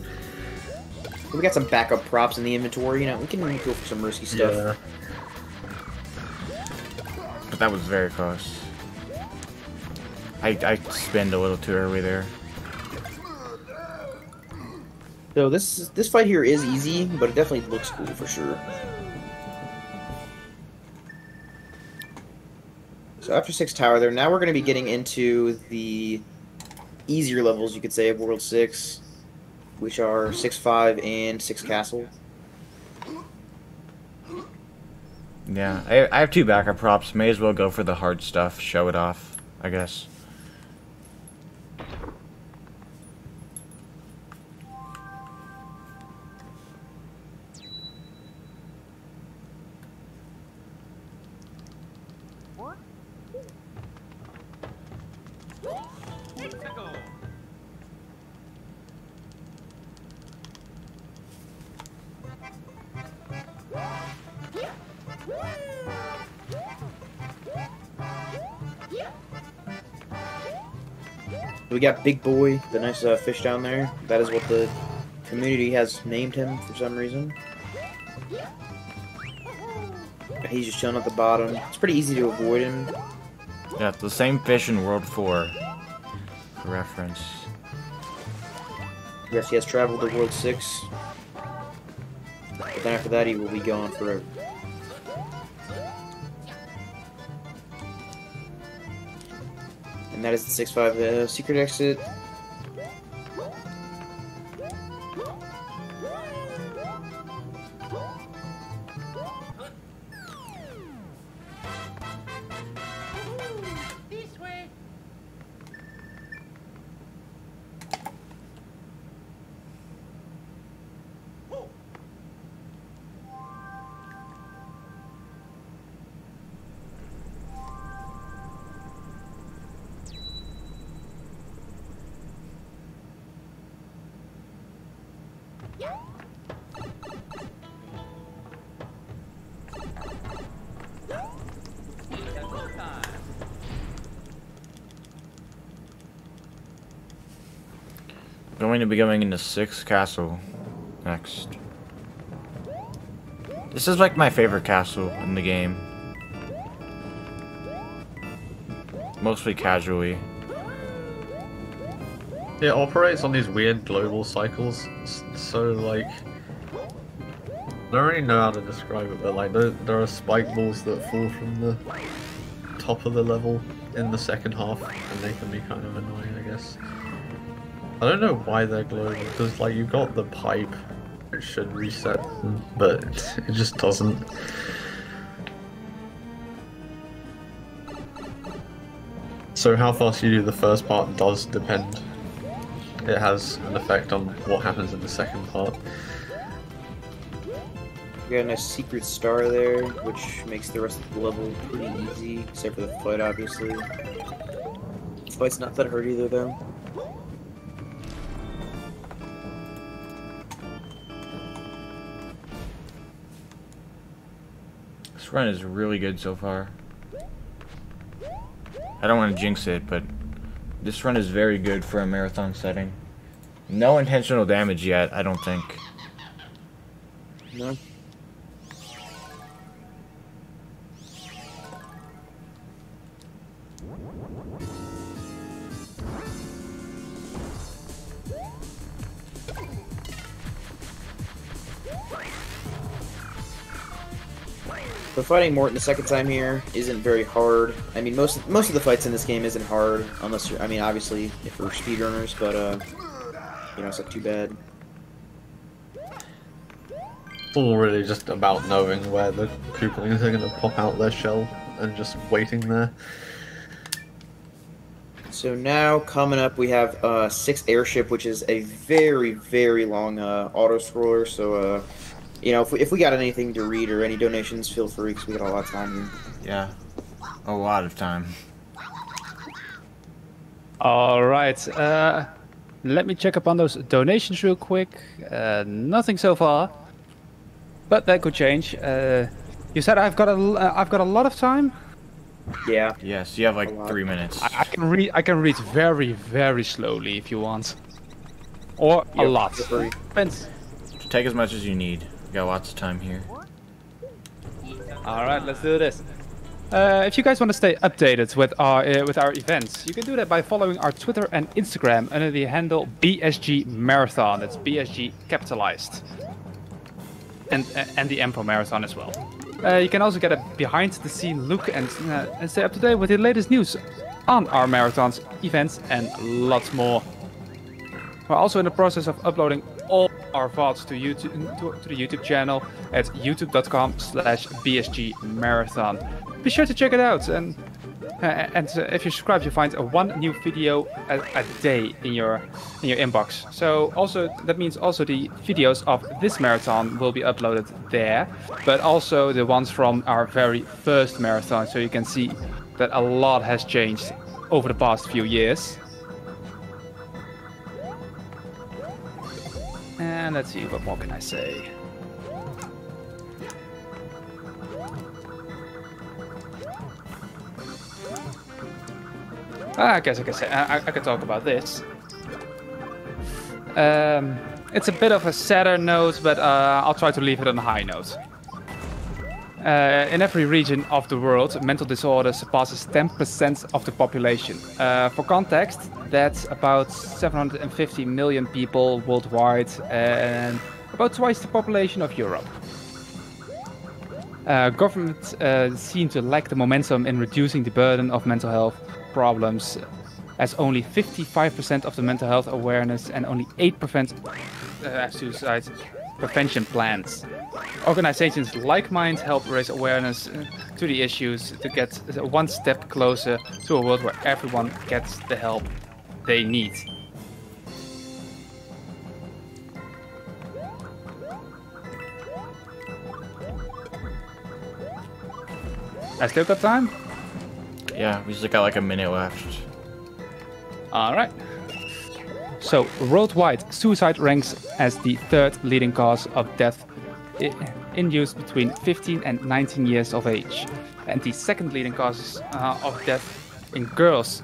We got some backup props in the inventory, you know, we can go for some risky stuff. Yeah. But that was very close. I spinned a little too early there. So this fight here is easy, but it definitely looks cool for sure. So after 6 tower there, now we're going to be getting into the easier levels, you could say, of World 6, which are 6-5 and 6 castle. Yeah, I have 2 backup props. May as well go for the hard stuff, show it off, I guess. We got Big Boy, the nice fish down there. That is what the community has named him for some reason. He's just chilling at the bottom. It's pretty easy to avoid him. Yeah, the same fish in World 4, for reference. Yes, he has traveled to World 6. But then after that, he will be gone forever. And that is the 6-5 secret exit. Going to be going into 6 castle next. This is like my favorite castle in the game. Mostly casually. It operates on these weird global cycles, so like, I don't really know how to describe it, but like there are spike balls that fall from the top of the level in the second half, and they can be kind of annoying, I guess. I don't know why they're global, because like you've got the pipe, it should reset them, but it just doesn't. So how fast you do the first part does depend. It has an effect on what happens in the second part. We got a nice secret star there, which makes the rest of the level pretty easy, except for the fight, obviously. The fight's not that hard either, though. This run is really good so far. I don't want to jinx it, but this run is very good for a marathon setting. No intentional damage yet, I don't think. No. So fighting Morton the second time here isn't very hard. I mean, most of the fights in this game isn't hard, unless you're, I mean, obviously if we're speedrunners, but you know, it's not too bad. It's all really just about knowing where the Koopalings are going to pop out their shell and just waiting there. So now coming up, we have 6th Airship, which is a very, very long auto scroller. So you know, if we got anything to read or any donations, feel free, because we got a lot of time here. Yeah, a lot of time. All right. Let me check up on those donations real quick. Nothing so far, but that could change. You said I've got a lot of time. Yeah. Yes, you have like 3 minutes. I can read very, very slowly if you want, or a lot. Depends. Take as much as you need. We got lots of time here. All right, let's do this. If you guys want to stay updated with our events, you can do that by following our Twitter and Instagram under the handle BSG Marathon. That's BSG capitalized, and the M for Marathon as well. You can also get a behind-the-scene look and stay up to date with the latest news on our marathons, events, and lots more. We're also in the process of uploading all our VODs to YouTube, to the YouTube channel at youtube.com/BSG Marathon. Be sure to check it out, and if you subscribe, you find one new video a day in your inbox. So also that means also the videos of this marathon will be uploaded there, but also the ones from our very first marathon. So you can see that a lot has changed over the past few years. And let's see, what more can I say? I guess I can say I could talk about this. It's a bit of a sadder note, but I'll try to leave it on a high note. In every region of the world, mental disorders surpasses 10% of the population. For context, that's about 750 million people worldwide and about twice the population of Europe. Governments seem to lack the momentum in reducing the burden of mental health problems, as only 55% of the mental health awareness and only 8% have suicide prevention plans. Organizations like mine help raise awareness to the issues to get one step closer to a world where everyone gets the help they need. I still got time? Yeah, we just got like a minute left. Alright. So, worldwide, suicide ranks as the 3rd leading cause of death in youth between 15 and 19 years of age, and the 2nd leading cause of death in girls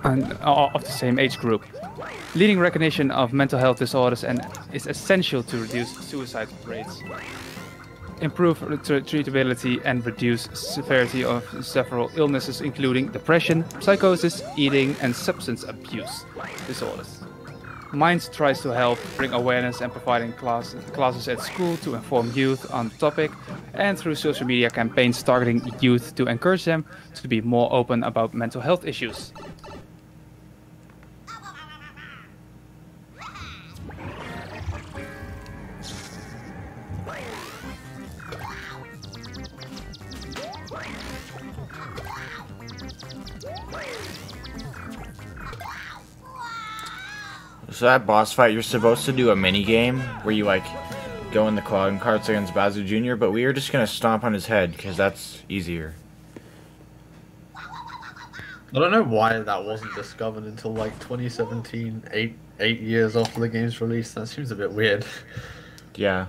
of the same age group. Leading recognition of mental health disorders and is essential to reduce suicide rates, improve treatability, and reduce severity of several illnesses including depression, psychosis, eating, and substance abuse disorders. Mind tries to help bring awareness and providing classes at school to inform youth on the topic, and through social media campaigns targeting youth to encourage them to be more open about mental health issues. So that boss fight, you're supposed to do a mini game where you like go in the cloud and carts against Bazoo Jr., but we are just gonna stomp on his head because that's easier. I don't know why that wasn't discovered until like 2017, eight years after the game's release. That seems a bit weird. Yeah.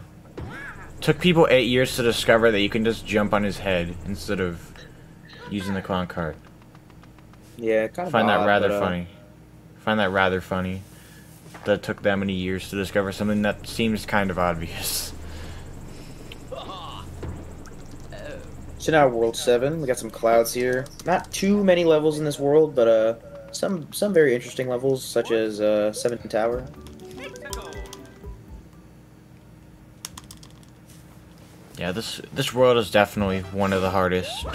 Took people 8 years to discover that you can just jump on his head instead of using the clown cart. Yeah, kind of. Find that odd, rather but, funny. Find that rather funny. That took that many years to discover something that seems kind of obvious. So now World 7, we got some clouds here. Not too many levels in this world, but some very interesting levels, such as 7 Tower. Yeah, this world is definitely one of the hardest.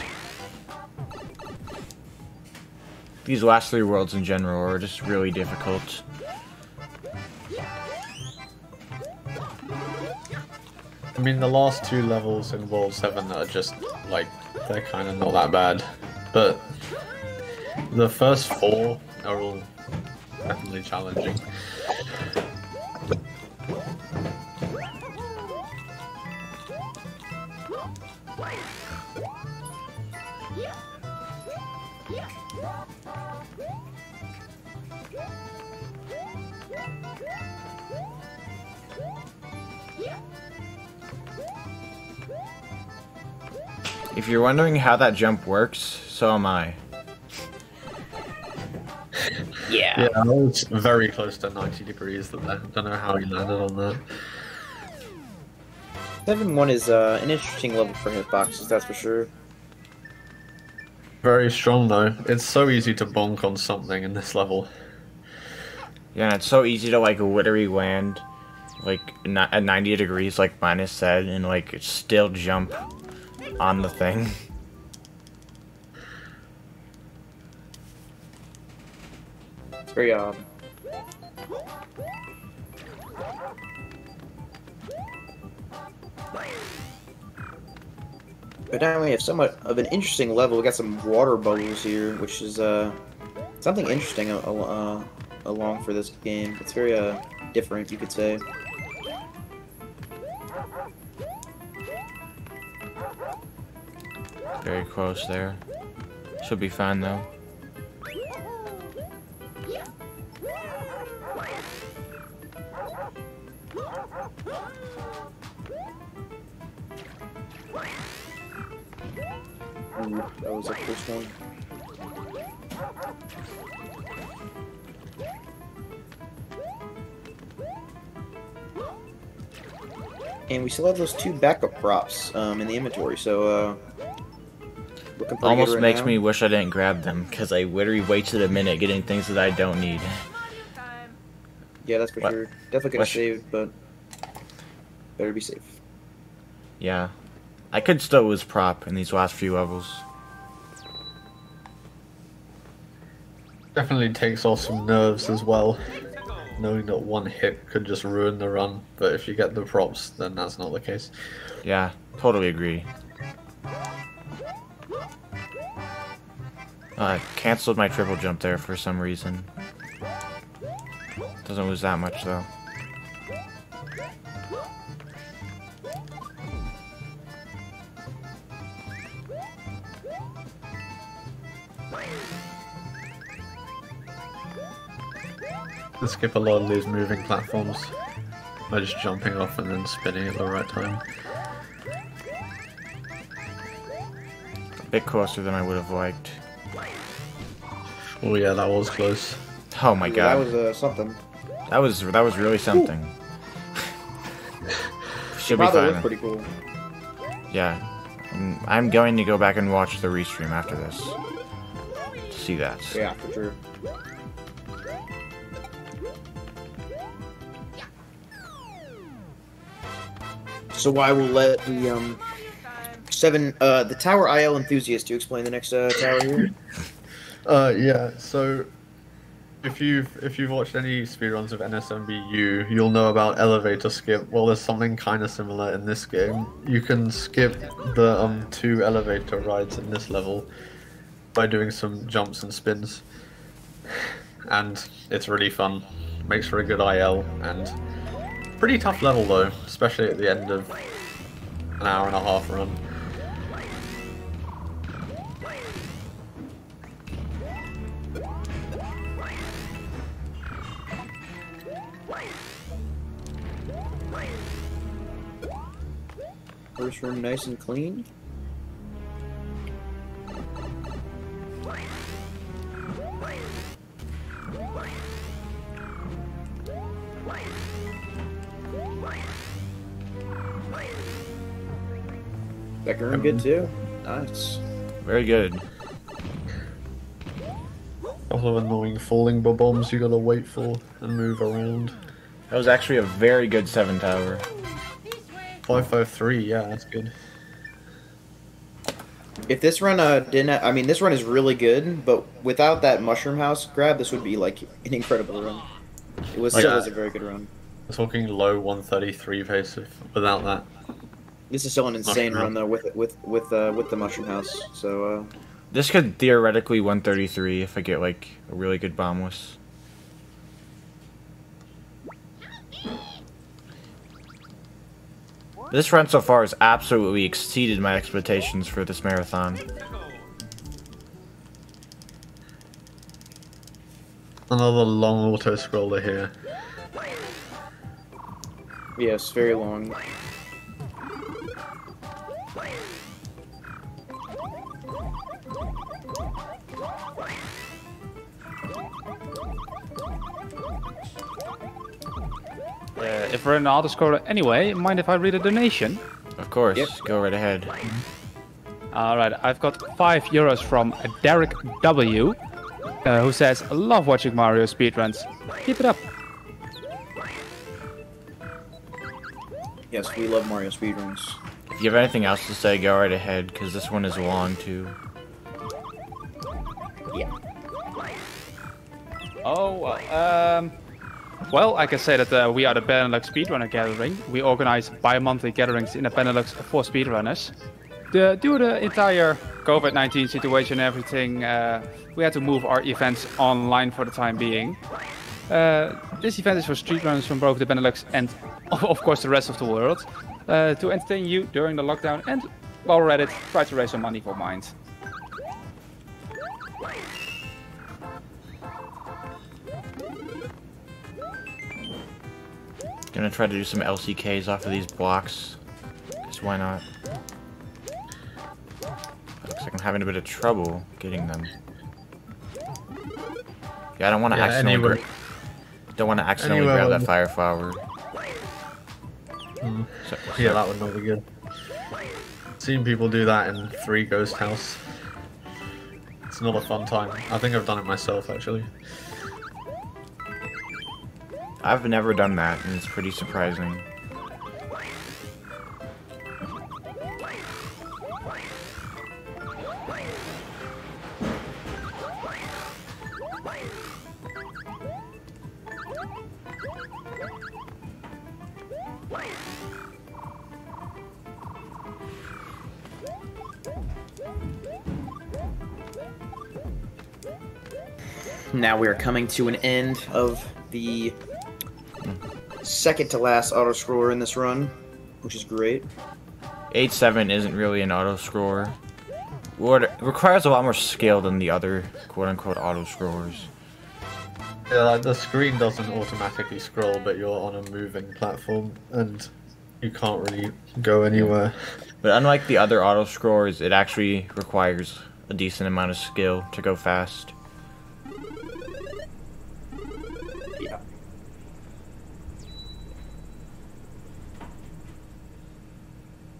These last 3 worlds in general are just really difficult. I mean, the last 2 levels in World 7 are just, like, they're kind of not that bad. But the first 4 are all definitely challenging. If you're wondering how that jump works, so am I. Yeah. Yeah, I was very close to 90 degrees there. Don't know how he landed on that. 7-1 is an interesting level for hitboxes, that's for sure. Very strong though. It's so easy to bonk on something in this level. Yeah, and it's so easy to like literally land like at 90 degrees, like Minus said, and like still jump on the thing. It's very odd. But now we have somewhat of an interesting level. We got some water bubbles here, which is something interesting along for this game. It's very different, you could say. Very close there. Should be fine though. Ooh, that was a close one. And we still have those 2 backup props in the inventory, so looking pretty Almost good right makes now. me wish I didn't grab them, because I literally wasted a minute getting things that I don't need. Yeah, that's for What? sure. Definitely gonna What? save, but better be safe. Yeah. I could still lose prop in these last few levels. Definitely takes off some nerves as well. Knowing that 1 hit could just ruin the run, but if you get the props, then that's not the case. Yeah, totally agree. I canceled my triple jump there for some reason. Doesn't lose that much though. To skip a lot of these moving platforms by just jumping off and then spinning at the right time. A bit closer than I would have liked. Oh yeah, that was close. Oh my god. That was something. That was really something. Should be Probably fine. looked pretty cool. Yeah. I'm going to go back and watch the restream after this. To see that. Yeah, for sure. So I will let the the Tower IL enthusiast to explain the next tower here. Yeah, so if you've watched any speedruns of NSMBU, you'll know about elevator skip. Well, there's something kind of similar in this game. You can skip the 2 elevator rides in this level by doing some jumps and spins, and it's really fun. Makes for a good IL, and pretty tough level though, especially at the end of an hour and a half run. First room nice and clean. Second room good too. Nice. Very good. Couple of annoying falling bombs you gotta wait for and move around. That was actually a very good 7 tower. 553, yeah, that's good. If this run I mean, this run is really good, but without that mushroom house grab, this would be like an incredible run. It was still was a very good run. I'm talking low 133 pace without that. This is still an insane run though with the mushroom house. So This could theoretically 133 if I get like a really good bombless. This run so far has absolutely exceeded my expectations for this marathon. Another long auto scroller here. yes, very long. If we're in the auto scorer anyway, mind if I read a donation? Of course, Yep. go right ahead. Alright, I've got €5 from Derek W, who says, love watching Mario speedruns. Keep it up. Yes, we love Mario speedruns. If you have anything else to say, go right ahead, because this one is long too. Yeah. Oh, well, I can say that we are the Benelux Speedrunner Gathering. We organize bi-monthly gatherings in the Benelux for speedrunners. Due to the entire COVID-19 situation and everything, we had to move our events online for the time being. This event is for speedrunners from both the Benelux and, of course, the rest of the world. To entertain you during the lockdown and, while we're at it, try to raise some money for Mind. Gonna try to do some LCKs off of these blocks. Because why not? Looks like I'm having a bit of trouble getting them. Yeah, I don't want to accidentally grab that fire flower. Yeah, that would not be good. Seen people do that in 3 Ghost House. It's not a fun time. I think I've done it myself actually. I've never done that, and it's pretty surprising. Now we are coming to an end of the second to last auto scroller in this run, which is great. 8-7 isn't really an auto scroller. It requires a lot more skill than the other quote-unquote auto scrollers. Yeah, like the screen doesn't automatically scroll, but you're on a moving platform and you can't really go anywhere. But unlike the other auto scrollers, it actually requires a decent amount of skill to go fast. Yeah.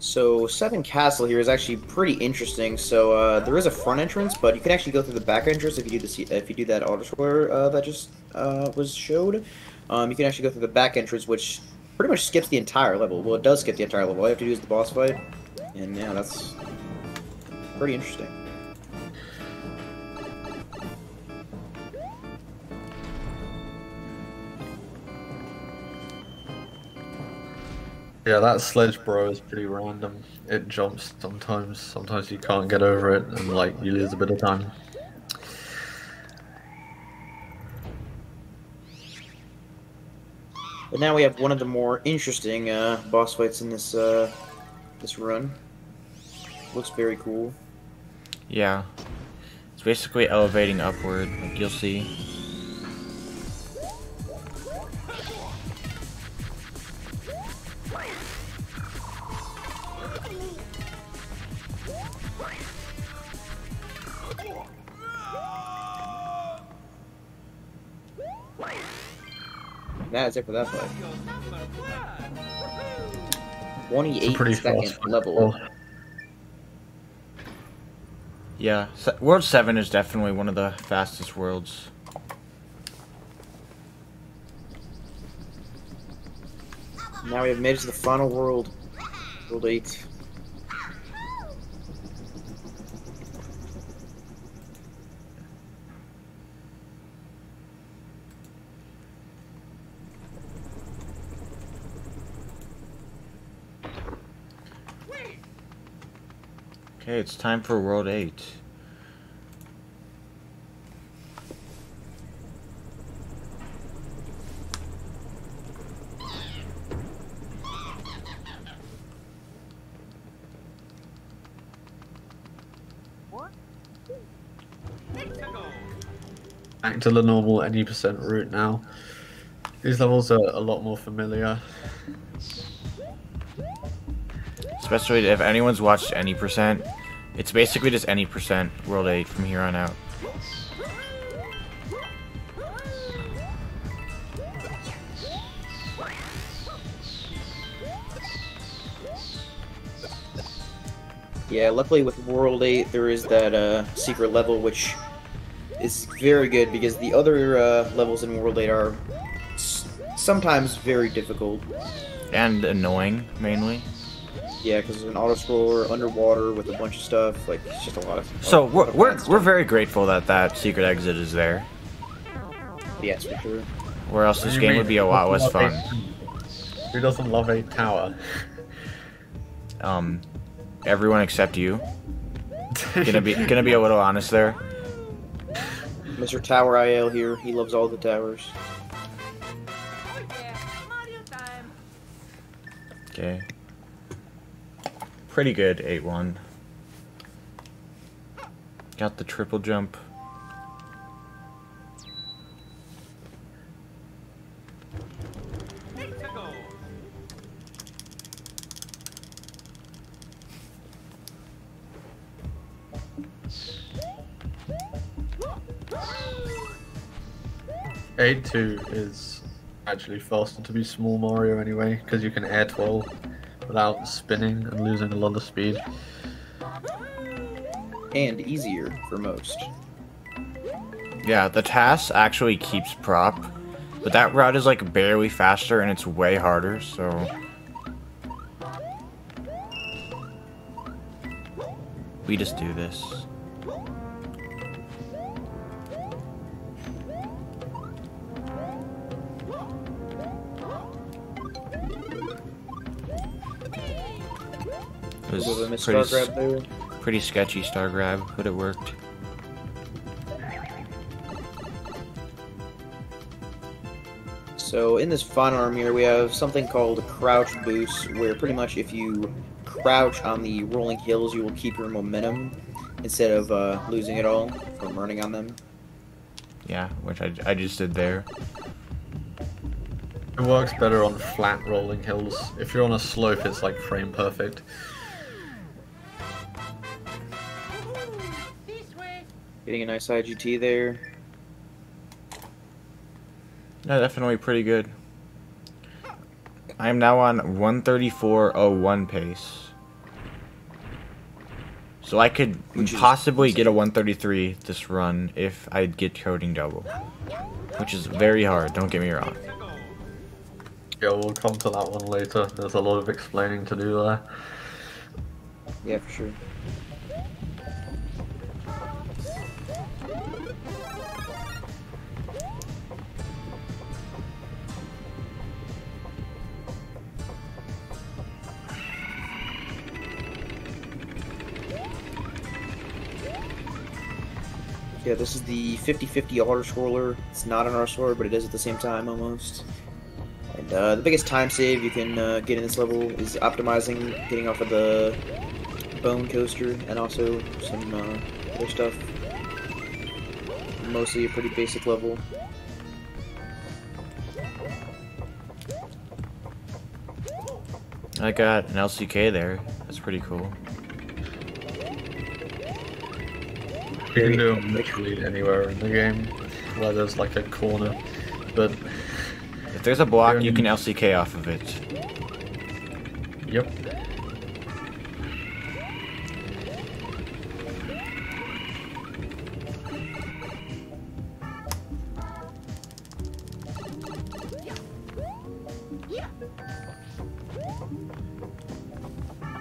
So 7 Castle here is actually pretty interesting. So there is a front entrance, but you can actually go through the back entrance if you do that auto scroller that just was showed. You can actually go through the back entrance, which pretty much skips the entire level. Well, it does skip the entire level. All you have to do is the boss fight, and yeah, that's pretty interesting. Yeah, that sledge bro is pretty random. It jumps sometimes. Sometimes you can't get over it, and like you lose a bit of time. But now we have one of the more interesting boss fights in this this run. Looks very cool. Yeah. It's basically elevating upward, like you'll see. That is it for that fight. 28 pretty second fast level. Yeah, World 7 is definitely one of the fastest worlds. Now we have made it to the final world. World 8. Okay, it's time for World 8. Back to the normal any percent route now. These levels are a lot more familiar. Especially if anyone's watched any percent, it's basically just any percent World 8 from here on out. Yeah, luckily with World 8 there is that secret level which is very good because the other levels in World 8 are sometimes very difficult. And annoying, mainly. Yeah, because it's an auto-scroller underwater with a bunch of stuff. Like, it's just a lot of. So we're very grateful that that secret exit is there. Yes, for sure. Or else this game would be a lot less fun. Who doesn't love a tower? Everyone except you. Gonna be a little honest there. Mr. Tower IL here. He loves all the towers. Okay. Pretty good, 8-1. Got the triple jump. A2 is actually faster to be small Mario anyway, because you can air twirl without spinning and losing a lot of speed. And easier for most. Yeah, the TAS actually keeps prop, but that route is like barely faster and it's way harder, so... we just do this. It was pretty sketchy star grab, but it worked. So in this final arm here, we have something called crouch boost, where pretty much if you crouch on the rolling hills, you will keep your momentum instead of losing it all from running on them. Yeah, which I just did there. It works better on flat rolling hills. If you're on a slope, it's like frame perfect. Getting a nice IGT there. Yeah, definitely pretty good. I am now on 134.01 pace. So I could possibly get a 133 this run if I get coding double. Which is very hard, don't get me wrong. Yeah, we'll come to that one later. There's a lot of explaining to do there. Yeah, for sure. Yeah, this is the 50-50 auto-scroller. It's not an auto-scroller, but it is at the same time, almost. And the biggest time save you can get in this level is optimizing, getting off of the bone coaster, and also some other stuff. Mostly a pretty basic level. I got an LCK there. That's pretty cool. You can do them literally anywhere in the game where there's like a corner, but If there's a block, you can LCK off of it. Yep.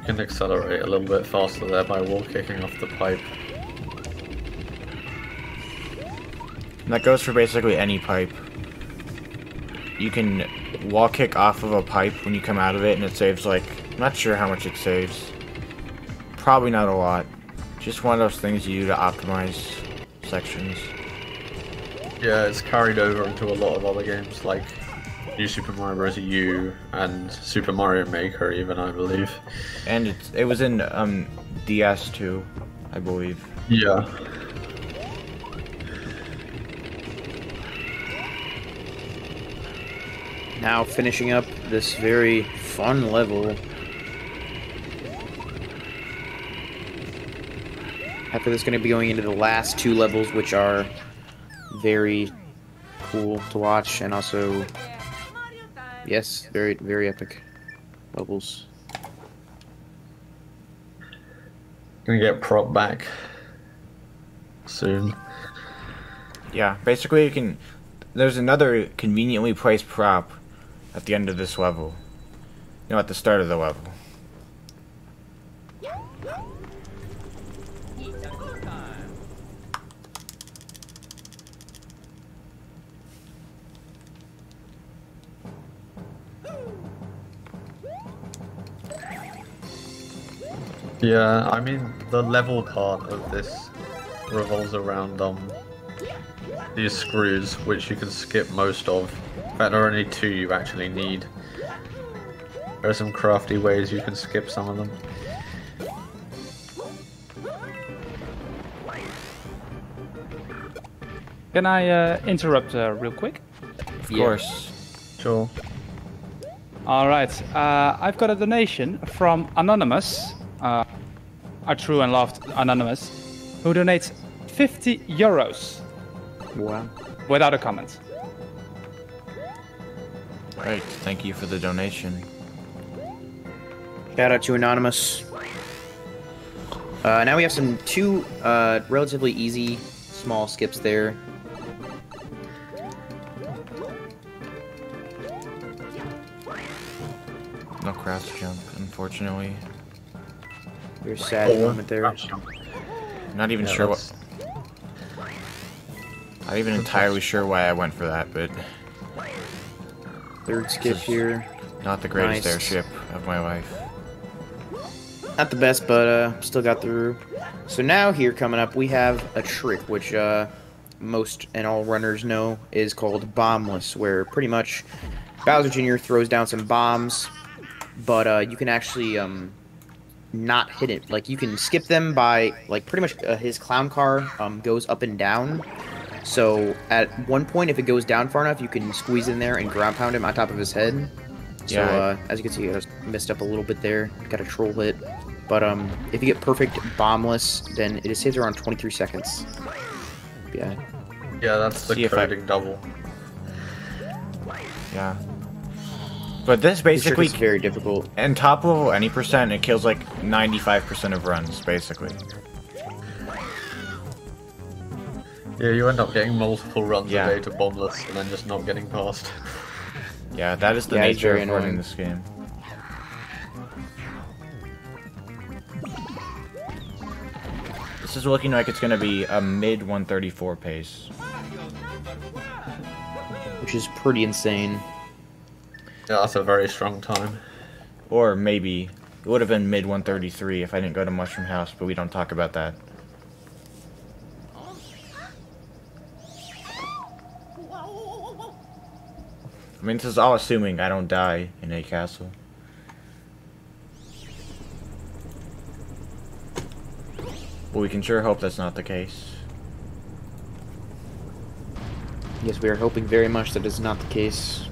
You can accelerate a little bit faster there by wall kicking off the pipe. And that goes for basically any pipe. You can wall kick off of a pipe when you come out of it, and it saves like, I'm not sure how much it saves. Probably not a lot. Just one of those things you do to optimize sections. Yeah, it's carried over into a lot of other games like New Super Mario Bros. U and Super Mario Maker even, I believe. And it was in DS too, I believe. Yeah. Now finishing up this very fun level. After this, going to be going into the last two levels, which are very cool to watch, and also, yes, very, very epic levels. Gonna get prop back soon. Yeah, basically you can... There's another conveniently placed prop at the end of this level. You know, at the start of the level. Yeah, I mean, the level part of this revolves around these screws, which you can skip most of. In fact, there are only two you actually need. There are some crafty ways you can skip some of them. Can I interrupt real quick? Of course. Sure. All right. I've got a donation from Anonymous, our true and loved Anonymous, who donates 50 euros. Wow. Without a comment. Right, thank you for the donation. Shout out to Anonymous. Now we have two relatively easy small skips there. No crouch jump, unfortunately. Very sad moment there. Not even sure what... Not even entirely sure why I went for that, but... Third skip here. Not the greatest Nice. airship of my life. Not the best, but still got through. So now here coming up, we have a trick, which most and all runners know is called bombless, where pretty much Bowser Jr. throws down some bombs, but you can actually not hit it. Like, you can skip them by, like, pretty much his clown car goes up and down. So at one point, if it goes down far enough, you can squeeze in there and ground pound him on top of his head. So Yeah. as you can see, I just messed up a little bit there. Got a troll hit. But if you get perfect bombless, then it saves around 23 seconds. Yeah. Yeah, that's the See if I- coding double. Yeah. But this This trick basically... is very difficult. And top level any percent, it kills like 95% of runs, basically. Yeah, you end up getting multiple runs Yeah. a day to bombless and then just not getting past. Yeah, that is the Yeah, it's nature very of running annoying. this game. This is looking like it's going to be a mid 134 pace. Which is pretty insane. Yeah, that's a very strong time. Or maybe it would have been mid 133 if I didn't go to Mushroom House, but we don't talk about that. I mean, this is all assuming I don't die in a castle. But we can sure hope that's not the case. Yes, we are hoping very much that is not the case.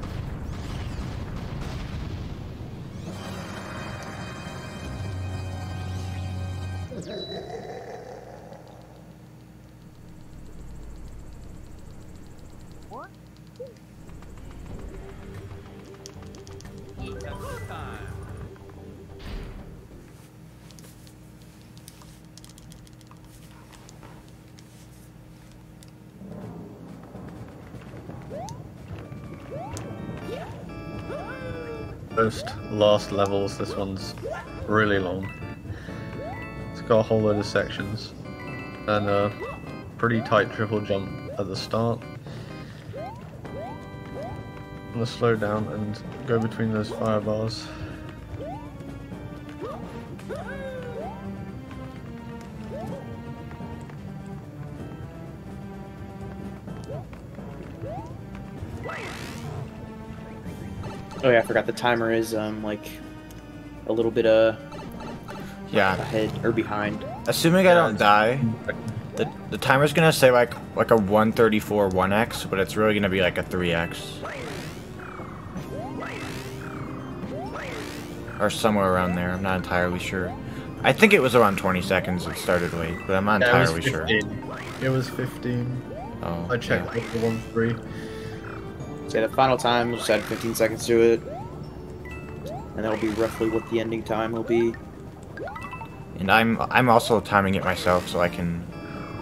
Most last levels, this one's really long. It's got a whole load of sections and a pretty tight triple jump at the start. I'm gonna slow down and go between those fire bars. Oh yeah, I forgot the timer is like a little bit Yeah. ahead or behind. Assuming I don't die, the timer's gonna say like a 134 1x, but it's really gonna be like a 3x. Or somewhere around there, I'm not entirely sure. I think it was around 20 seconds it started late, but I'm not entirely sure. It was 15. Oh, I checked with the 1-3. Say the final time, we'll just add 15 seconds to it. And that'll be roughly what the ending time will be. And I'm also timing it myself so I can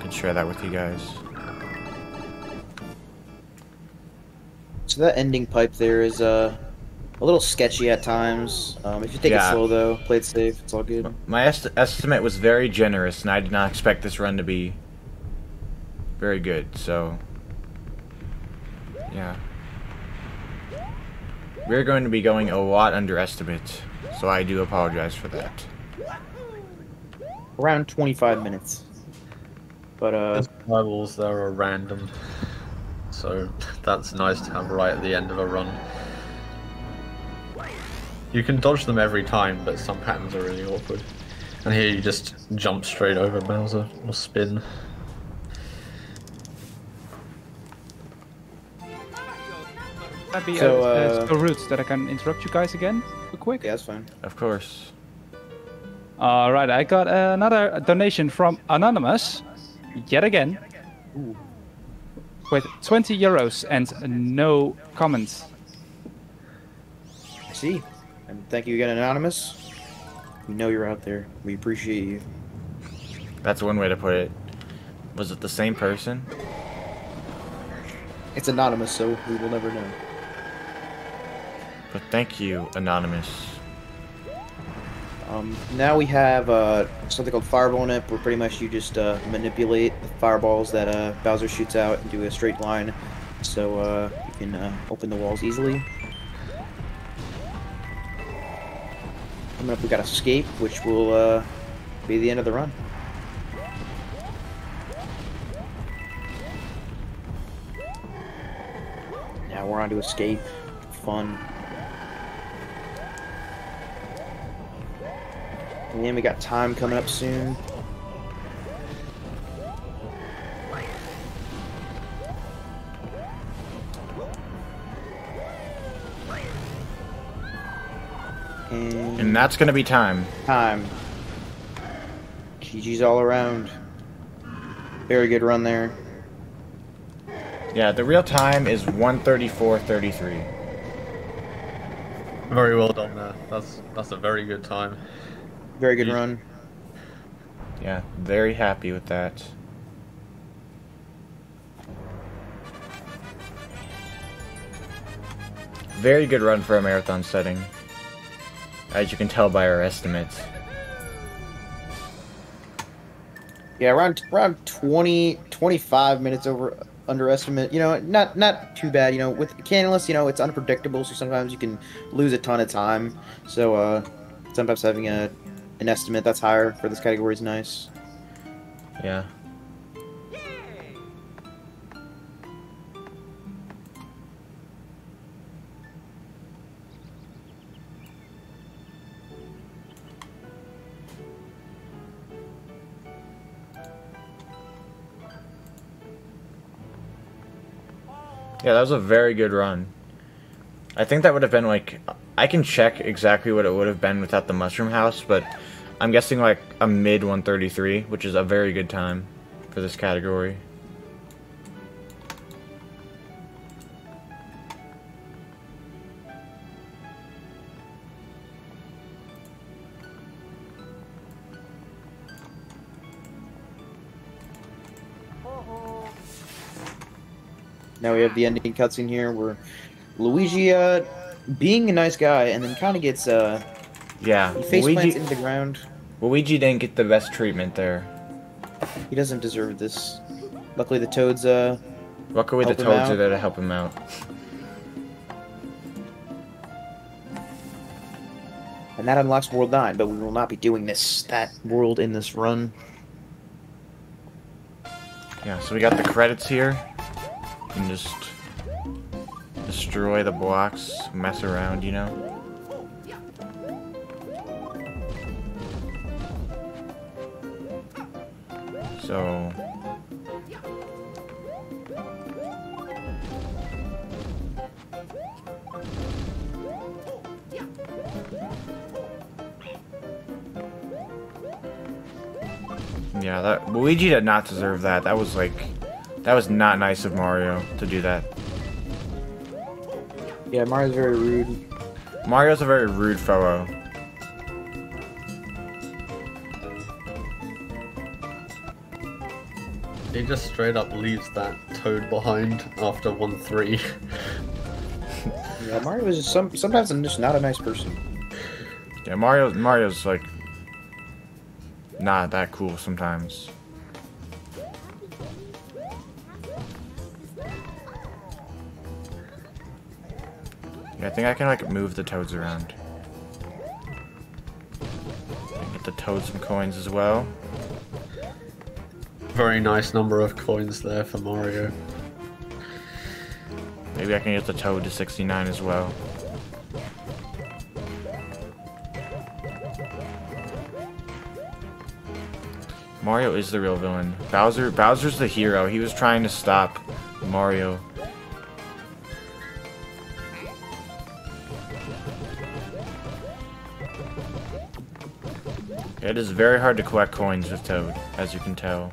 share that with you guys. So that ending pipe there is a little sketchy at times. If you take it slow though, play it safe, it's all good. My estimate was very generous, and I did not expect this run to be very good, so yeah. We're going to be going a lot under estimate, so I do apologize for that. Around 25 minutes. But Those levels there are random, so that's nice to have right at the end of a run. You can dodge them every time, but some patterns are really awkward. And here you just jump straight over Bowser, or spin. Might be So, so rude that I can interrupt you guys again real quick. yeah, that's fine. Of course. Alright, I got another donation from Anonymous, yet again, with 20 euros and no comments. I see. And thank you again, Anonymous. We know you're out there. We appreciate you. That's one way to put it. Was it the same person? It's anonymous, so we will never know. But thank you, Anonymous. Now we have something called Fireball Nip, where pretty much you just manipulate the fireballs that Bowser shoots out and do a straight line, so you can open the walls easily. Coming up, we got Escape, which will be the end of the run. Now we're on to Escape. Fun. And then we got Time coming up soon. And that's gonna be time. Time. GG's all around. Very good run there. Yeah, the real time is 1:34:33. Very well done there. That's a very good time. Very good run. Yeah, very happy with that. Very good run for a marathon setting, as you can tell by our estimates. Yeah, around 25 minutes underestimate. You know, not too bad. You know, with Cannonless, you know, it's unpredictable, so sometimes you can lose a ton of time. So sometimes having an estimate that's higher for this category is nice. Yeah. Yeah, that was a very good run. I think that would have been like, I can check exactly what it would have been without the Mushroom House, but I'm guessing like a mid 133, which is a very good time for this category. Now we have the ending cutscene here where Luigi, being a nice guy, and then kind of gets, Yeah, he face plants into the ground. Luigi didn't get the best treatment there. He doesn't deserve this. Luckily the Toads, Luckily the help him Toads are out. there to help him out. And that unlocks World 9, but we will not be doing that world in this run. Yeah, so we got the credits here. You can just destroy the blocks, mess around, you know? So... yeah, that Luigi did not deserve that. That was like... that was not nice of Mario to do that. Yeah, Mario's very rude. Mario's a very rude fellow. He just straight up leaves that Toad behind after 1-3. Yeah, Mario is sometimes just not a nice person. Yeah, Mario's like... not that cool sometimes. Yeah, I think I can like move the Toads around. Get the Toads some coins as well. Very nice number of coins there for Mario. Maybe I can get the Toad to 69 as well. Mario is the real villain. Bowser's the hero. He was trying to stop Mario. It is very hard to collect coins with Toad, as you can tell.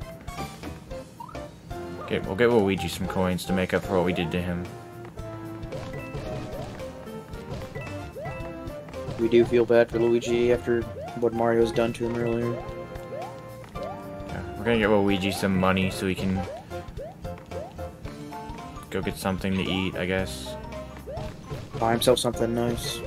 Okay, we'll get Luigi some coins to make up for what we did to him. We do feel bad for Luigi after what Mario's done to him earlier. Yeah, we're gonna get Luigi some money so he can go get something to eat, I guess. Buy himself something nice.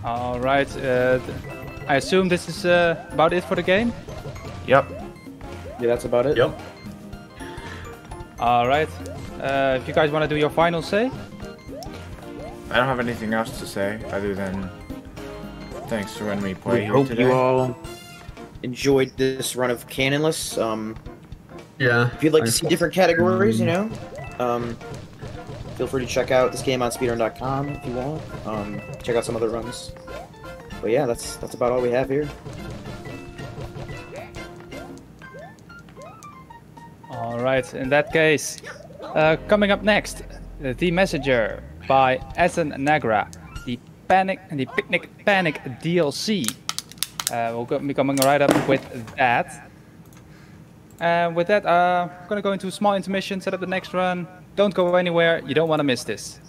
Alright, I assume this is about it for the game? Yep. Yeah, that's about it. Yep. Alright, if you guys want to do your final say? I don't have anything else to say other than thanks for letting me play We here hope today. you all enjoyed this run of Cannonless. Yeah. If you'd like to thanks. see different categories, you know, feel free to check out this game on speedrun.com if you want. Check out some other runs. But yeah, that's about all we have here. Alright, in that case, coming up next, The Messenger by Essen Nagra, the Picnic Panic DLC. We'll be coming right up with that. With that, I'm gonna go into a small intermission, set up the next run. Don't go anywhere, you don't want to miss this.